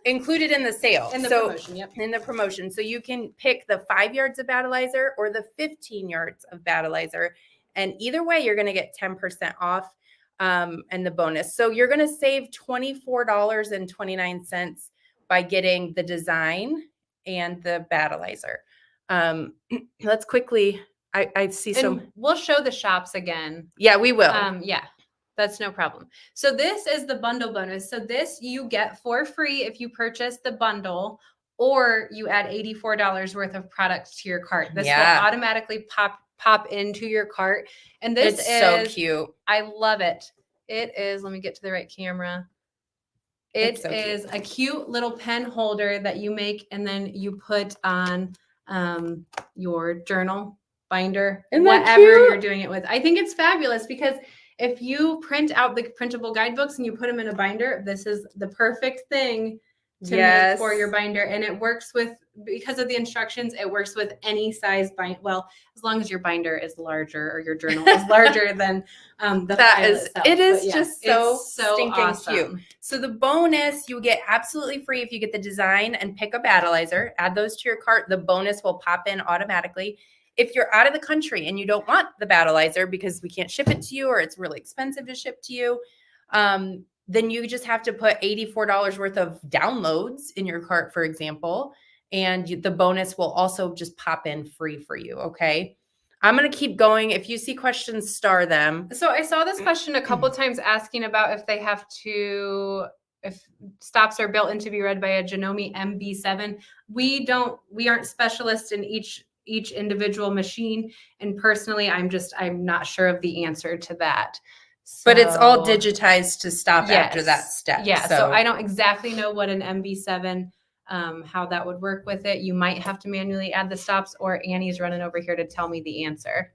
included in the sale.
In the promotion, yep.
In the promotion. So you can pick the 5 yards of battleizer or the 15 yards of battleizer. And either way, you're going to get 10% off and the bonus. So you're going to save $24.29 by getting the design and the battleizer. Let's quickly, I see some.
We'll show the shops again.
Yeah, we will.
Yeah. That's no problem. So this is the bundle bonus. So this you get for free if you purchase the bundle or you add $84 worth of products to your cart. This will automatically pop into your cart. And this is
so cute.
I love it. It is, let me get to the right camera. It is a cute little pen holder that you make and then you put on your journal binder, whatever you're doing it with. I think it's fabulous because if you print out the printable guidebooks and you put them in a binder, this is the perfect thing to make for your binder, and it works with, because of the instructions, it works with any size bind. Well, as long as your binder is larger or your journal is larger than the file itself.
It is
But
just
it's
so stinking
awesome.
cute. So the bonus you get absolutely free if you get the design and pick a battleizer. Add those to your cart. The bonus will pop in automatically. If you're out of the country and you don't want the battleizer because we can't ship it to you or it's really expensive to ship to you, then you just have to put $84 worth of downloads in your cart, for example, and the bonus will also just pop in free for you, okay? I'm going to keep going. If you see questions, star them.
So I saw this question a couple times asking about if they have to, if stops are built in to be read by a Janome MB7. We aren't specialists in each individual machine. And personally, I'm not sure of the answer to that.
But it's all digitized to stop after that step.
Yeah. So I don't exactly know what an MB7, how that would work with it. You might have to manually add the stops, or Annie's running over here to tell me the answer.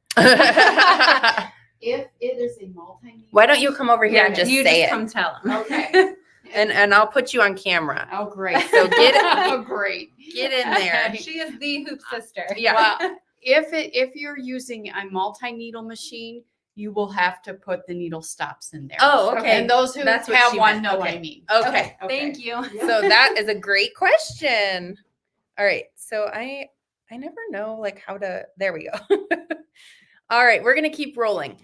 If it is a multimedia.
Why don't you come over here and just say it?
Come tell them.
Okay.
And I'll put you on camera.
Oh, great.
So
great.
Get in there.
She is the hoop sister.
Yeah.
Well, if you're using a multi-needle machine, you will have to put the needle stops in there.
Oh, okay.
And those who
That's what
have
she
one
meant.
know what
Okay.
I mean.
Okay.
Thank you.
So that is a great question. All right. So I never know like how to, there we go. All right. We're going to keep rolling.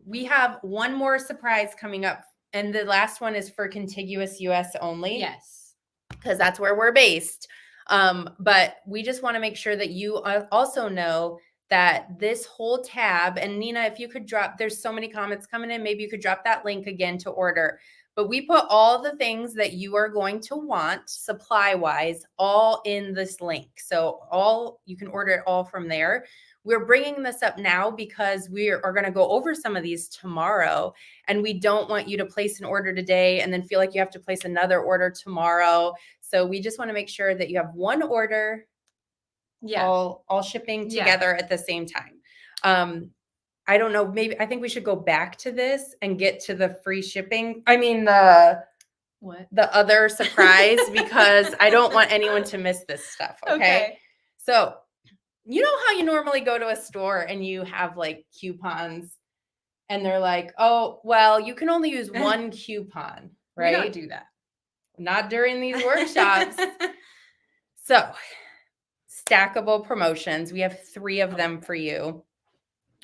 We have one more surprise coming up. And the last one is for contiguous US only.
Yes.
Because that's where we're based. But we just want to make sure that you also know that this whole tab, and Nina, if you could drop, there's so many comments coming in, maybe you could drop that link again to order. But we put all the things that you are going to want supply-wise all in this link. So you can order it all from there. We're bringing this up now because we are going to go over some of these tomorrow, and we don't want you to place an order today and then feel like you have to place another order tomorrow. So we just want to make sure that you have one order, all shipping together at the same time. I don't know, I think we should go back to this and get to the free shipping. I mean, the other surprise, because I don't want anyone to miss this stuff. Okay. So you know how you normally go to a store and you have like coupons and they're like, oh, well, you can only use one coupon, right?
We don't do that.
Not during these workshops. So stackable promotions. We have 3 of them for you.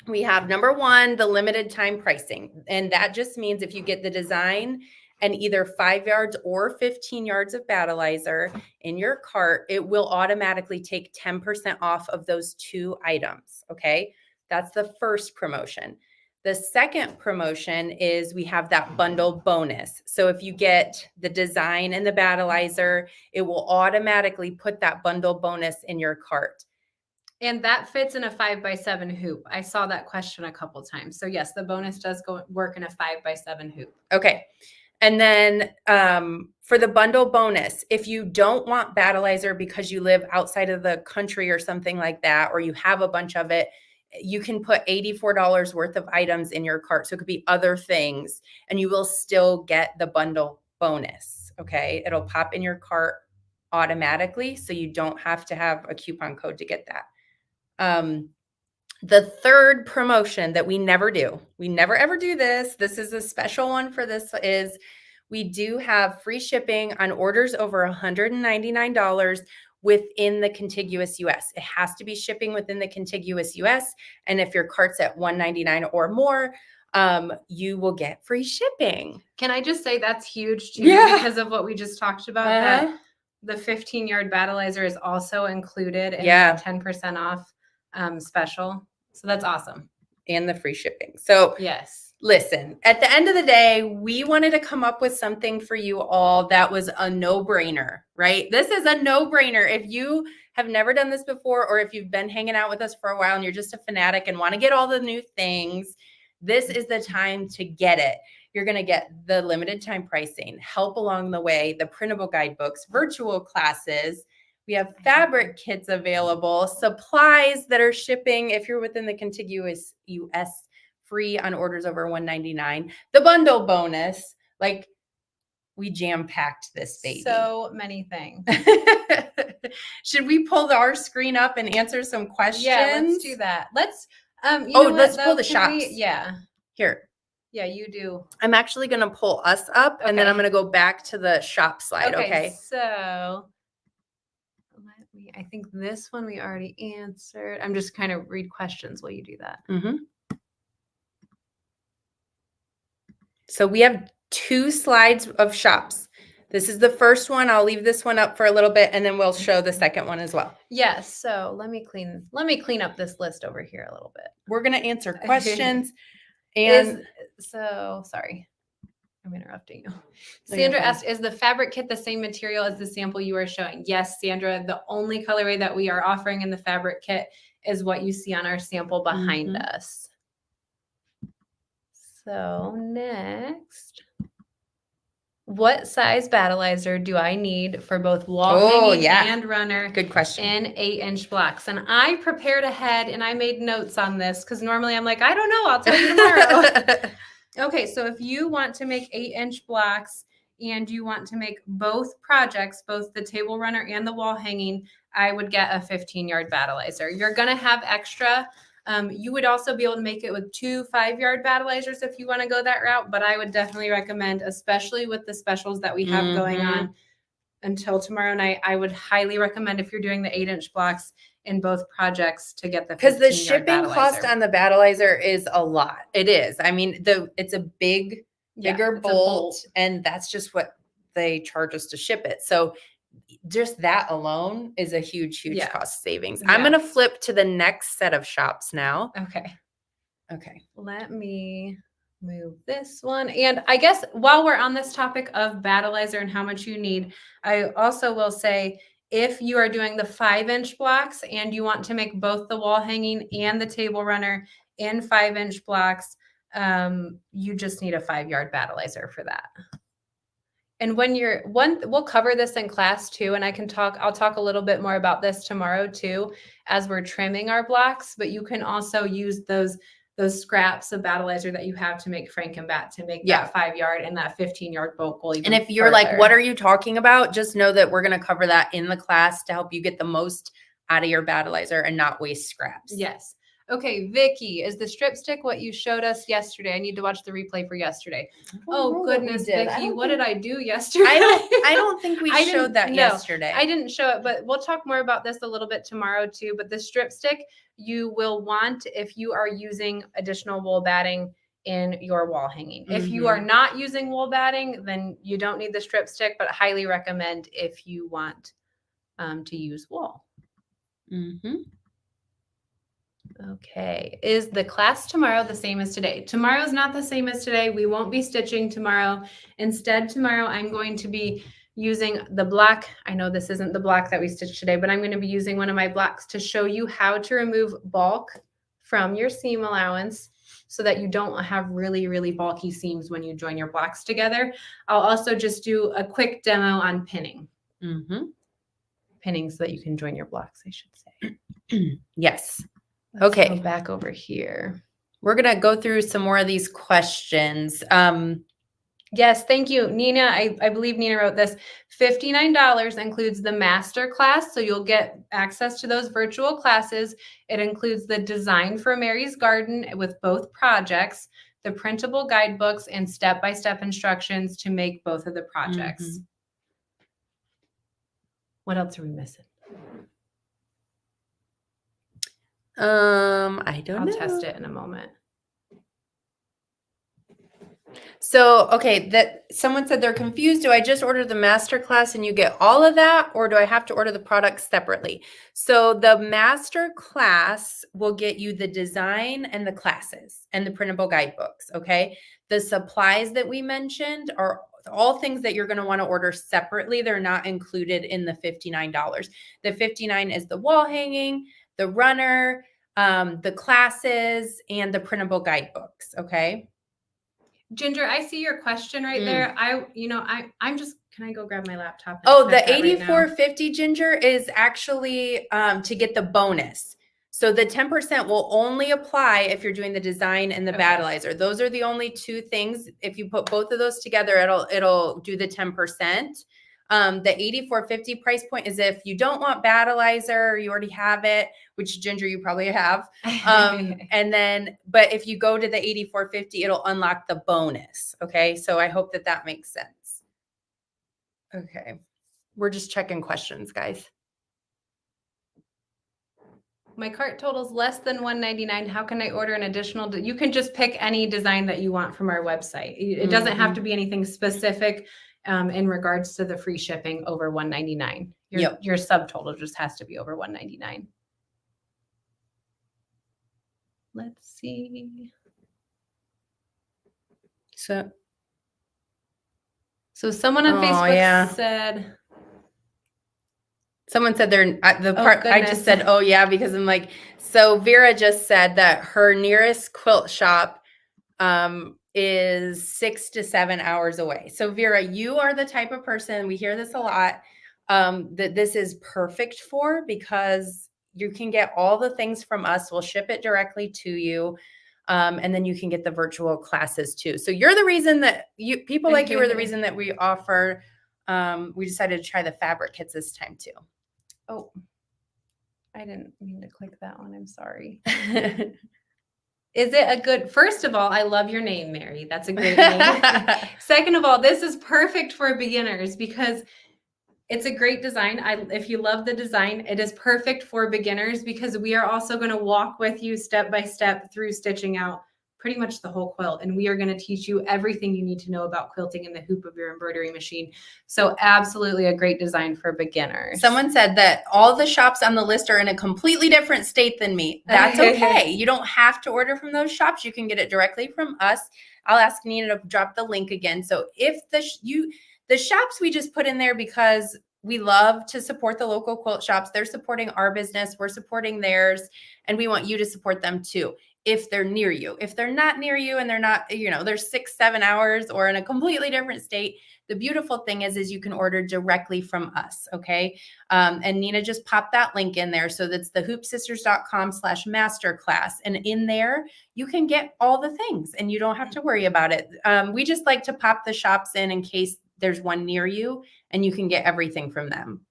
We have number 1, the limited time pricing. And that just means if you get the design and either 5 yards or 15 yards of battleizer in your cart, it will automatically take 10% off of those 2 items. Okay. That's the first promotion. The second promotion is we have that bundle bonus. So if you get the design and the battleizer, it will automatically put that bundle bonus in your cart.
And that fits in a 5x7 hoop. I saw that question a couple times. So yes, the bonus does work in a 5x7 hoop.
Okay. And then for the bundle bonus, if you don't want battleizer because you live outside of the country or something like that, or you have a bunch of it, you can put $84 worth of items in your cart. So it could be other things, and you will still get the bundle bonus. Okay. It'll pop in your cart automatically, so you don't have to have a coupon code to get that. The third promotion that we never do, we never ever do this. This is a special one for this, is we do have free shipping on orders over $199 within the contiguous US. It has to be shipping within the contiguous US. And if your cart's at $199 or more, you will get free shipping.
Can I just say that's huge too, because of what we just talked about, that the 15-yard battleizer is also included in the 10% off special. So that's awesome.
And the free shipping. So
yes,
listen, at the end of the day, we wanted to come up with something for you all that was a no-brainer, right? This is a no-brainer. If you have never done this before, or if you've been hanging out with us for a while and you're just a fanatic and want to get all the new things, this is the time to get it. You're going to get the limited time pricing, help along the way, the printable guidebooks, virtual classes. We have fabric kits available, supplies that are shipping if you're within the contiguous US, free on orders over $199. The bundle bonus, like We jam-packed this baby.
So many things.
Should we pull our screen up and answer some questions?
Yeah, let's do that. Let's let's
pull the shops.
Yeah.
Here.
Yeah, you do.
I'm actually going to pull us up and then I'm going to go back to the shop slide. Okay.
So I think this one we already answered. I'm just kind of read questions while you do that.
Mm-hmm. So we have 2 slides of shops. This is the first one. I'll leave this one up for a little bit and then we'll show the second one as well.
Yes. So let me clean up this list over here a little bit.
We're going to answer questions. And
sorry, I'm interrupting you. Sandra asked, is the fabric kit the same material as the sample you are showing? Yes, Sandra, the only colorway that we are offering in the fabric kit is what you see on our sample behind us. So next, what size battleizer do I need for both wall hanging and runner?
Good question.
In 8-inch blocks. And I prepared ahead and I made notes on this because normally I'm like, I don't know, I'll tell you tomorrow. Okay, so if you want to make 8-inch blocks and you want to make both projects, both the table runner and the wall hanging, I would get a 15-yard battleizer. You're going to have extra. You would also be able to make it with 2 5-yard battleizers if you want to go that route, but I would definitely recommend, especially with the specials that we have going on until tomorrow night, I would highly recommend if you're doing the 8-inch blocks in both projects to get the 15-yard
because the shipping cost on the battleizer is a lot. It is. I mean, it's a bigger bolt, and that's just what they charge us to ship it. So just that alone is a huge cost savings. I'm going to flip to the next set of shops now. Okay.
Let me move this one. And I guess while we're on this topic of battleizer and how much you need, I also will say, if you are doing the 5-inch blocks and you want to make both the wall hanging and the table runner in 5-inch blocks, you just need a 5-yard battleizer for that. And when we'll cover this in class too, and I'll talk a little bit more about this tomorrow too, as we're trimming our blocks, but you can also use those scraps of battleizer that you have to make Frankenbat to make that 5-yard and that 15-yard bolt goal.
And if you're like, what are you talking about? Just know that we're going to cover that in the class to help you get the most out of your battleizer and not waste scraps.
Yes. Okay, Vicky, is the strip stick what you showed us yesterday? I need to watch the replay for yesterday. Oh goodness, Vicky, what did I do yesterday?
I don't think we showed that yesterday.
I didn't show it, but we'll talk more about this a little bit tomorrow too. But the strip stick you will want if you are using additional wool batting in your wall hanging. If you are not using wool batting, then you don't need the strip stick, but highly recommend if you want to use wool. Okay. Is the class tomorrow the same as today? Tomorrow's not the same as today. We won't be stitching tomorrow. Instead, tomorrow I'm going to be using the block. I know this isn't the block that we stitched today, but I'm going to be using one of my blocks to show you how to remove bulk from your seam allowance so that you don't have really, really bulky seams when you join your blocks together. I'll also just do a quick demo on pinning. Pinning so that you can join your blocks, I should say.
Yes.
Let's go back over here.
We're going to go through some more of these questions.
Yes, thank you, Nina. I believe Nina wrote this. $59 includes the master class, so you'll get access to those virtual classes. It includes the Design for Mary's Garden with both projects, the printable guidebooks, and step-by-step instructions to make both of the projects. What else are we missing?
I don't know.
I'll test it in a moment.
So, okay, that someone said they're confused. Do I just order the master class and you get all of that, or do I have to order the products separately? So the master class will get you the design and the classes and the printable guidebooks. Okay. The supplies that we mentioned are all things that you're going to want to order separately. They're not included in the $59. The $59 is the wall hanging, the runner, the classes, and the printable guidebooks. Okay.
Ginger, I see your question right there. I'm just, can I go grab my laptop?
Oh, the $84.50 Ginger is actually to get the bonus. So the 10% will only apply if you're doing the design and the battleizer. Those are the only two things. If you put both of those together, it'll do the 10%. The $84.50 price point is if you don't want battleizer, you already have it, which Ginger, you probably have. And then, but if you go to the $84.50, it'll unlock the bonus. Okay. So I hope that makes sense. Okay. We're just checking questions, guys.
My cart total's less than $199. How can I order an additional? You can just pick any design that you want from our website. It doesn't have to be anything specific in regards to the free shipping over $199. Your subtotal just has to be over $199. Let's see. So someone on Facebook said.
Someone said I just said, oh yeah, because I'm like, so Vera just said that her nearest quilt shop is 6 to 7 hours away. So Vera, you are the type of person, we hear this a lot, that this is perfect for, because you can get all the things from us. We'll ship it directly to you. And then you can get the virtual classes too. So you're the reason that people like you are the reason that we offer, we decided to try the fabric kits this time too.
Oh, I didn't mean to click that one. I'm sorry. Is it a good, first of all, I love your name, Mary. That's a great name. Second of all, this is perfect for beginners because it's a great design. If you love the design, it is perfect for beginners because we are also going to walk with you step by step through stitching out pretty much the whole quilt. And we are going to teach you everything you need to know about quilting in the hoop of your embroidery machine. So absolutely a great design for beginners.
Someone said that all the shops on the list are in a completely different state than me. That's okay. You don't have to order from those shops. You can get it directly from us. I'll ask Nina to drop the link again. So if the shops we just put in there because we love to support the local quilt shops. They're supporting our business. We're supporting theirs. And we want you to support them too. If they're near you, if they're not near you and they're not, they're 6-7 hours or in a completely different state, the beautiful thing is you can order directly from us. Okay. And Nina just popped that link in there. So that's thehoopsisters.com/masterclass. And in there, you can get all the things and you don't have to worry about it. We just like to pop the shops in case there's one near you and you can get everything from them.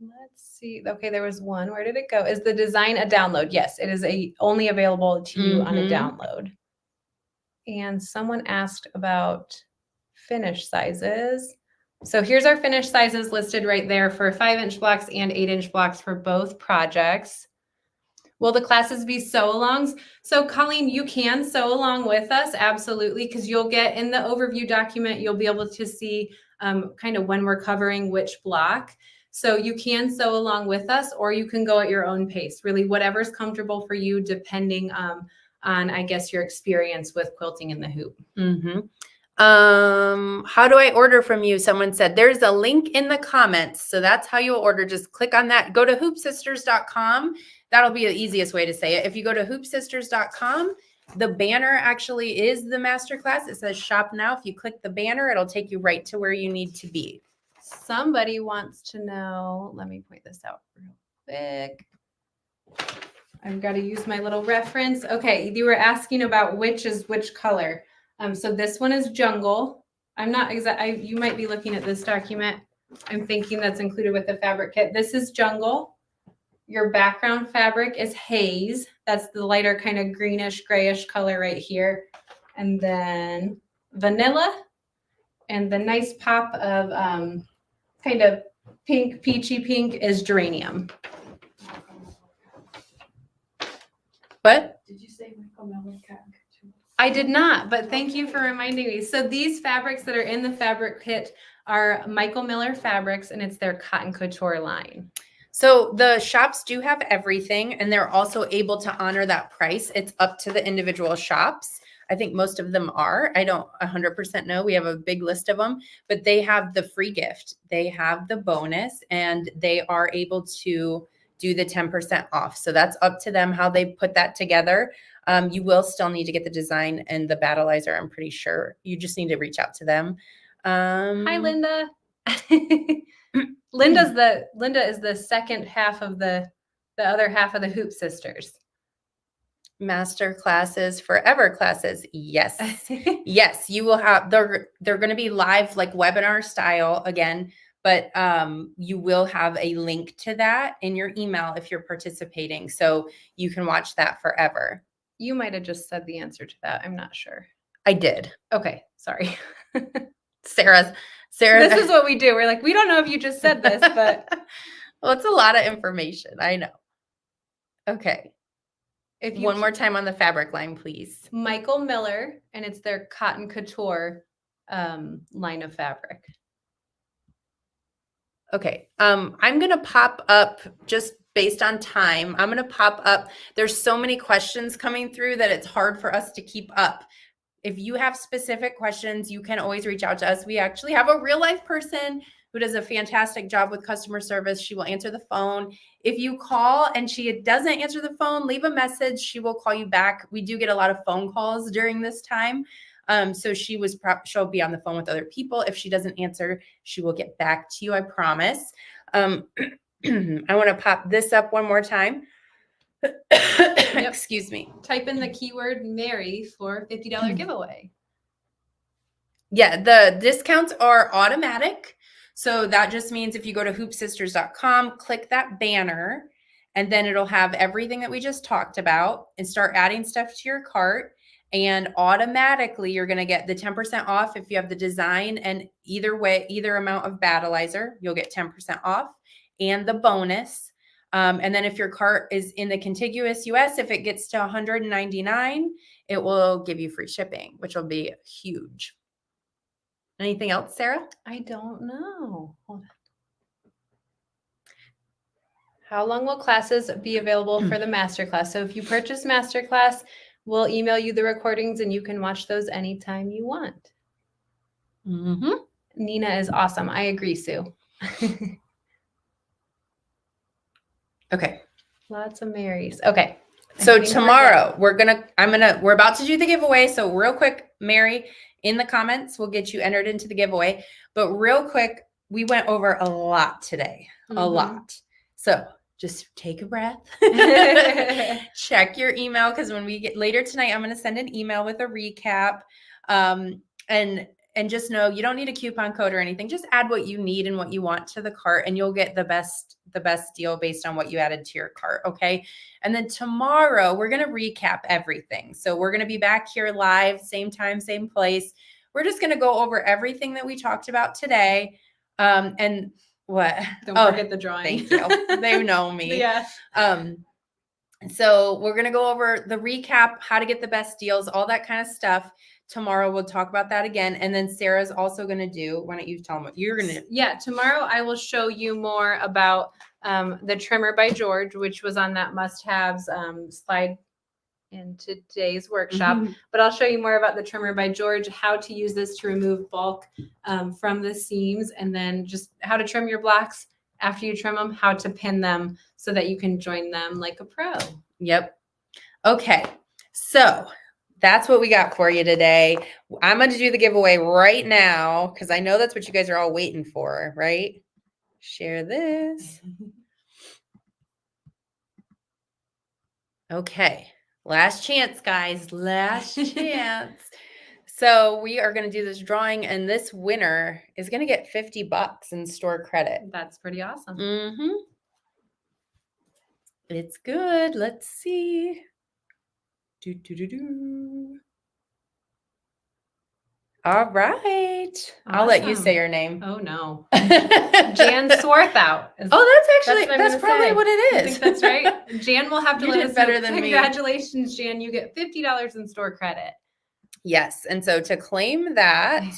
Let's see. Okay, there was one. Where did it go? Is the design a download? Yes, it is only available to you on a download. And someone asked about finish sizes. So here's our finish sizes listed right there for 5-inch blocks and 8-inch blocks for both projects. Will the classes be sew-alongs? So Colleen, you can sew along with us, absolutely, because you'll get in the overview document, you'll be able to see kind of when we're covering which block. So you can sew along with us, or you can go at your own pace, really whatever's comfortable for you, depending on, I guess, your experience with quilting in the hoop.
How do I order from you? Someone said there's a link in the comments. So that's how you'll order. Just click on that. Go to hoopsisters.com. That'll be the easiest way to say it. If you go to hoopsisters.com, the banner actually is the masterclass. It says shop now. If you click the banner, it'll take you right to where you need to be.
Somebody wants to know, let me point this out real quick. I've got to use my little reference. Okay, you were asking about which is which color. So this one is jungle. I'm not exact. You might be looking at this document. I'm thinking that's included with the fabric kit. This is jungle. Your background fabric is haze. That's the lighter kind of greenish, grayish color right here. And then vanilla. And the nice pop of kind of pink, peachy pink is geranium.
What?
Did you say Michael Miller cat?
I did not, but thank you for reminding me. So these fabrics that are in the fabric kit are Michael Miller fabrics, and it's their cotton couture line.
So the shops do have everything, and they're also able to honor that price. It's up to the individual shops. I think most of them are. I don't 100% know. We have a big list of them, but they have the free gift. They have the bonus, and they are able to do the 10% off. So that's up to them how they put that together. You will still need to get the design and the battleizer, I'm pretty sure. You just need to reach out to them.
Hi, Linda. Linda is the second half of the the other half of the Hoop Sisters?
Master classes, forever classes. Yes. Yes, you will have, they're going to be live, like webinar style again, but you will have a link to that in your email if you're participating. So you can watch that forever.
You might have just said the answer to that. I'm not sure.
I did.
Okay. Sorry.
Sarah.
This is what we do. We're like, we don't know if you just said this, but.
Well, it's a lot of information. I know. Okay.
If you
One more time on the fabric line, please.
Michael Miller, and it's their Cotton Couture line of fabric.
Okay. I'm going to pop up just based on time. I'm going to pop up. There's so many questions coming through that it's hard for us to keep up. If you have specific questions, you can always reach out to us. We actually have a real life person who does a fantastic job with customer service. She will answer the phone. If you call and she doesn't answer the phone, leave a message. She will call you back. We do get a lot of phone calls during this time. So she'll be on the phone with other people. If she doesn't answer, she will get back to you. I promise. I want to pop this up one more time. Excuse me.
Type in the keyword Mary for $50 giveaway.
Yeah, the discounts are automatic. So that just means if you go to hoopsisters.com, click that banner, and then it'll have everything that we just talked about and start adding stuff to your cart. And automatically you're going to get the 10% off if you have the design, and either amount of Battleizer, you'll get 10% off and the bonus. And then if your cart is in the contiguous US, if it gets to $199, it will give you free shipping, which will be huge. Anything else, Sarah?
I don't know. Hold on. How long will classes be available for the masterclass? So if you purchase masterclass, we'll email you the recordings and you can watch those anytime you want.
Mm-hmm.
Nina is awesome. I agree, Sue.
Okay.
Lots of Marys. Okay.
So tomorrow we're about to do the giveaway. So real quick, Mary, in the comments, we'll get you entered into the giveaway. But real quick, we went over a lot today, a lot. So just take a breath, check your email. Because when we get later tonight, I'm going to send an email with a recap. And just know you don't need a coupon code or anything. Just add what you need and what you want to the cart, and you'll get the best deal based on what you added to your cart. Okay. And then tomorrow we're going to recap everything. So we're going to be back here live, same time, same place. We're just going to go over everything that we talked about today. And what?
Don't forget the drawing.
Thank you. They know me.
Yeah.
So we're going to go over the recap, how to get the best deals, all that kind of stuff. Tomorrow we'll talk about that again. And then Sarah's also going to do, why don't you tell them what you're going to do?
Yeah, tomorrow I will show you more about the trimmer by George, which was on that must-haves slide in today's workshop. But I'll show you more about the trimmer by George, how to use this to remove bulk from the seams, and then just how to trim your blocks after you trim them, how to pin them so that you can join them like a pro.
Yep. Okay. So that's what we got for you today. I'm going to do the giveaway right now because I know that's what you guys are all waiting for, right? Share this. Okay. Last chance, guys. Last chance. So we are going to do this drawing, and this winner is going to get $50 in store credit.
That's pretty awesome.
It's good. Let's see. All right. Awesome. I'll let you say your name.
Oh, no. Jan Swarthout.
That's probably what it is.
I think that's right. Jan will have to
you
let
did
us
better
know.
than me.
Congratulations, Jan. You get $50 in store credit.
Yes. And so to claim that,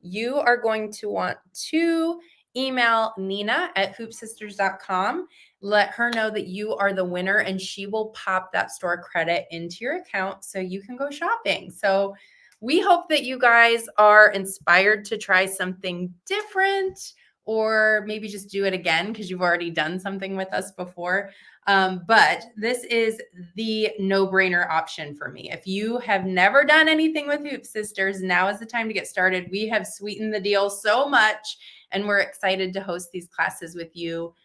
you are going to want to email Nina at hoopsisters.com. Let her know that you are the winner, and she will pop that store credit into your account so you can go shopping. So we hope that you guys are inspired to try something different, or maybe just do it again because you've already done something with us before. But this is the no-brainer option for me. If you have never done anything with Hoop Sisters, now is the time to get started. We have sweetened the deal so much, and we're excited to host these classes with you.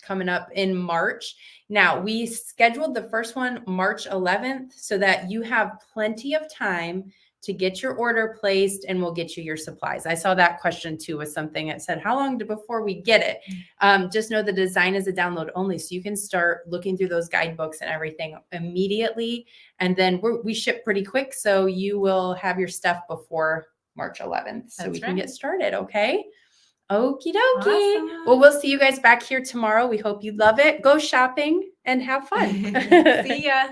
coming up in March. Now, we scheduled the first one March 11th so that you have plenty of time to get your order placed, and we'll get you your supplies. I saw that question too, was something that said, how long before we get it? Just know the design is a download only, so you can start looking through those guidebooks and everything immediately. And then we ship pretty quick, so you will have your stuff before March 11th, so we can get started, okay? Okie dokie.
Awesome.
Well, we'll see you guys back here tomorrow. We hope you love it. Go shopping and have fun.
See ya.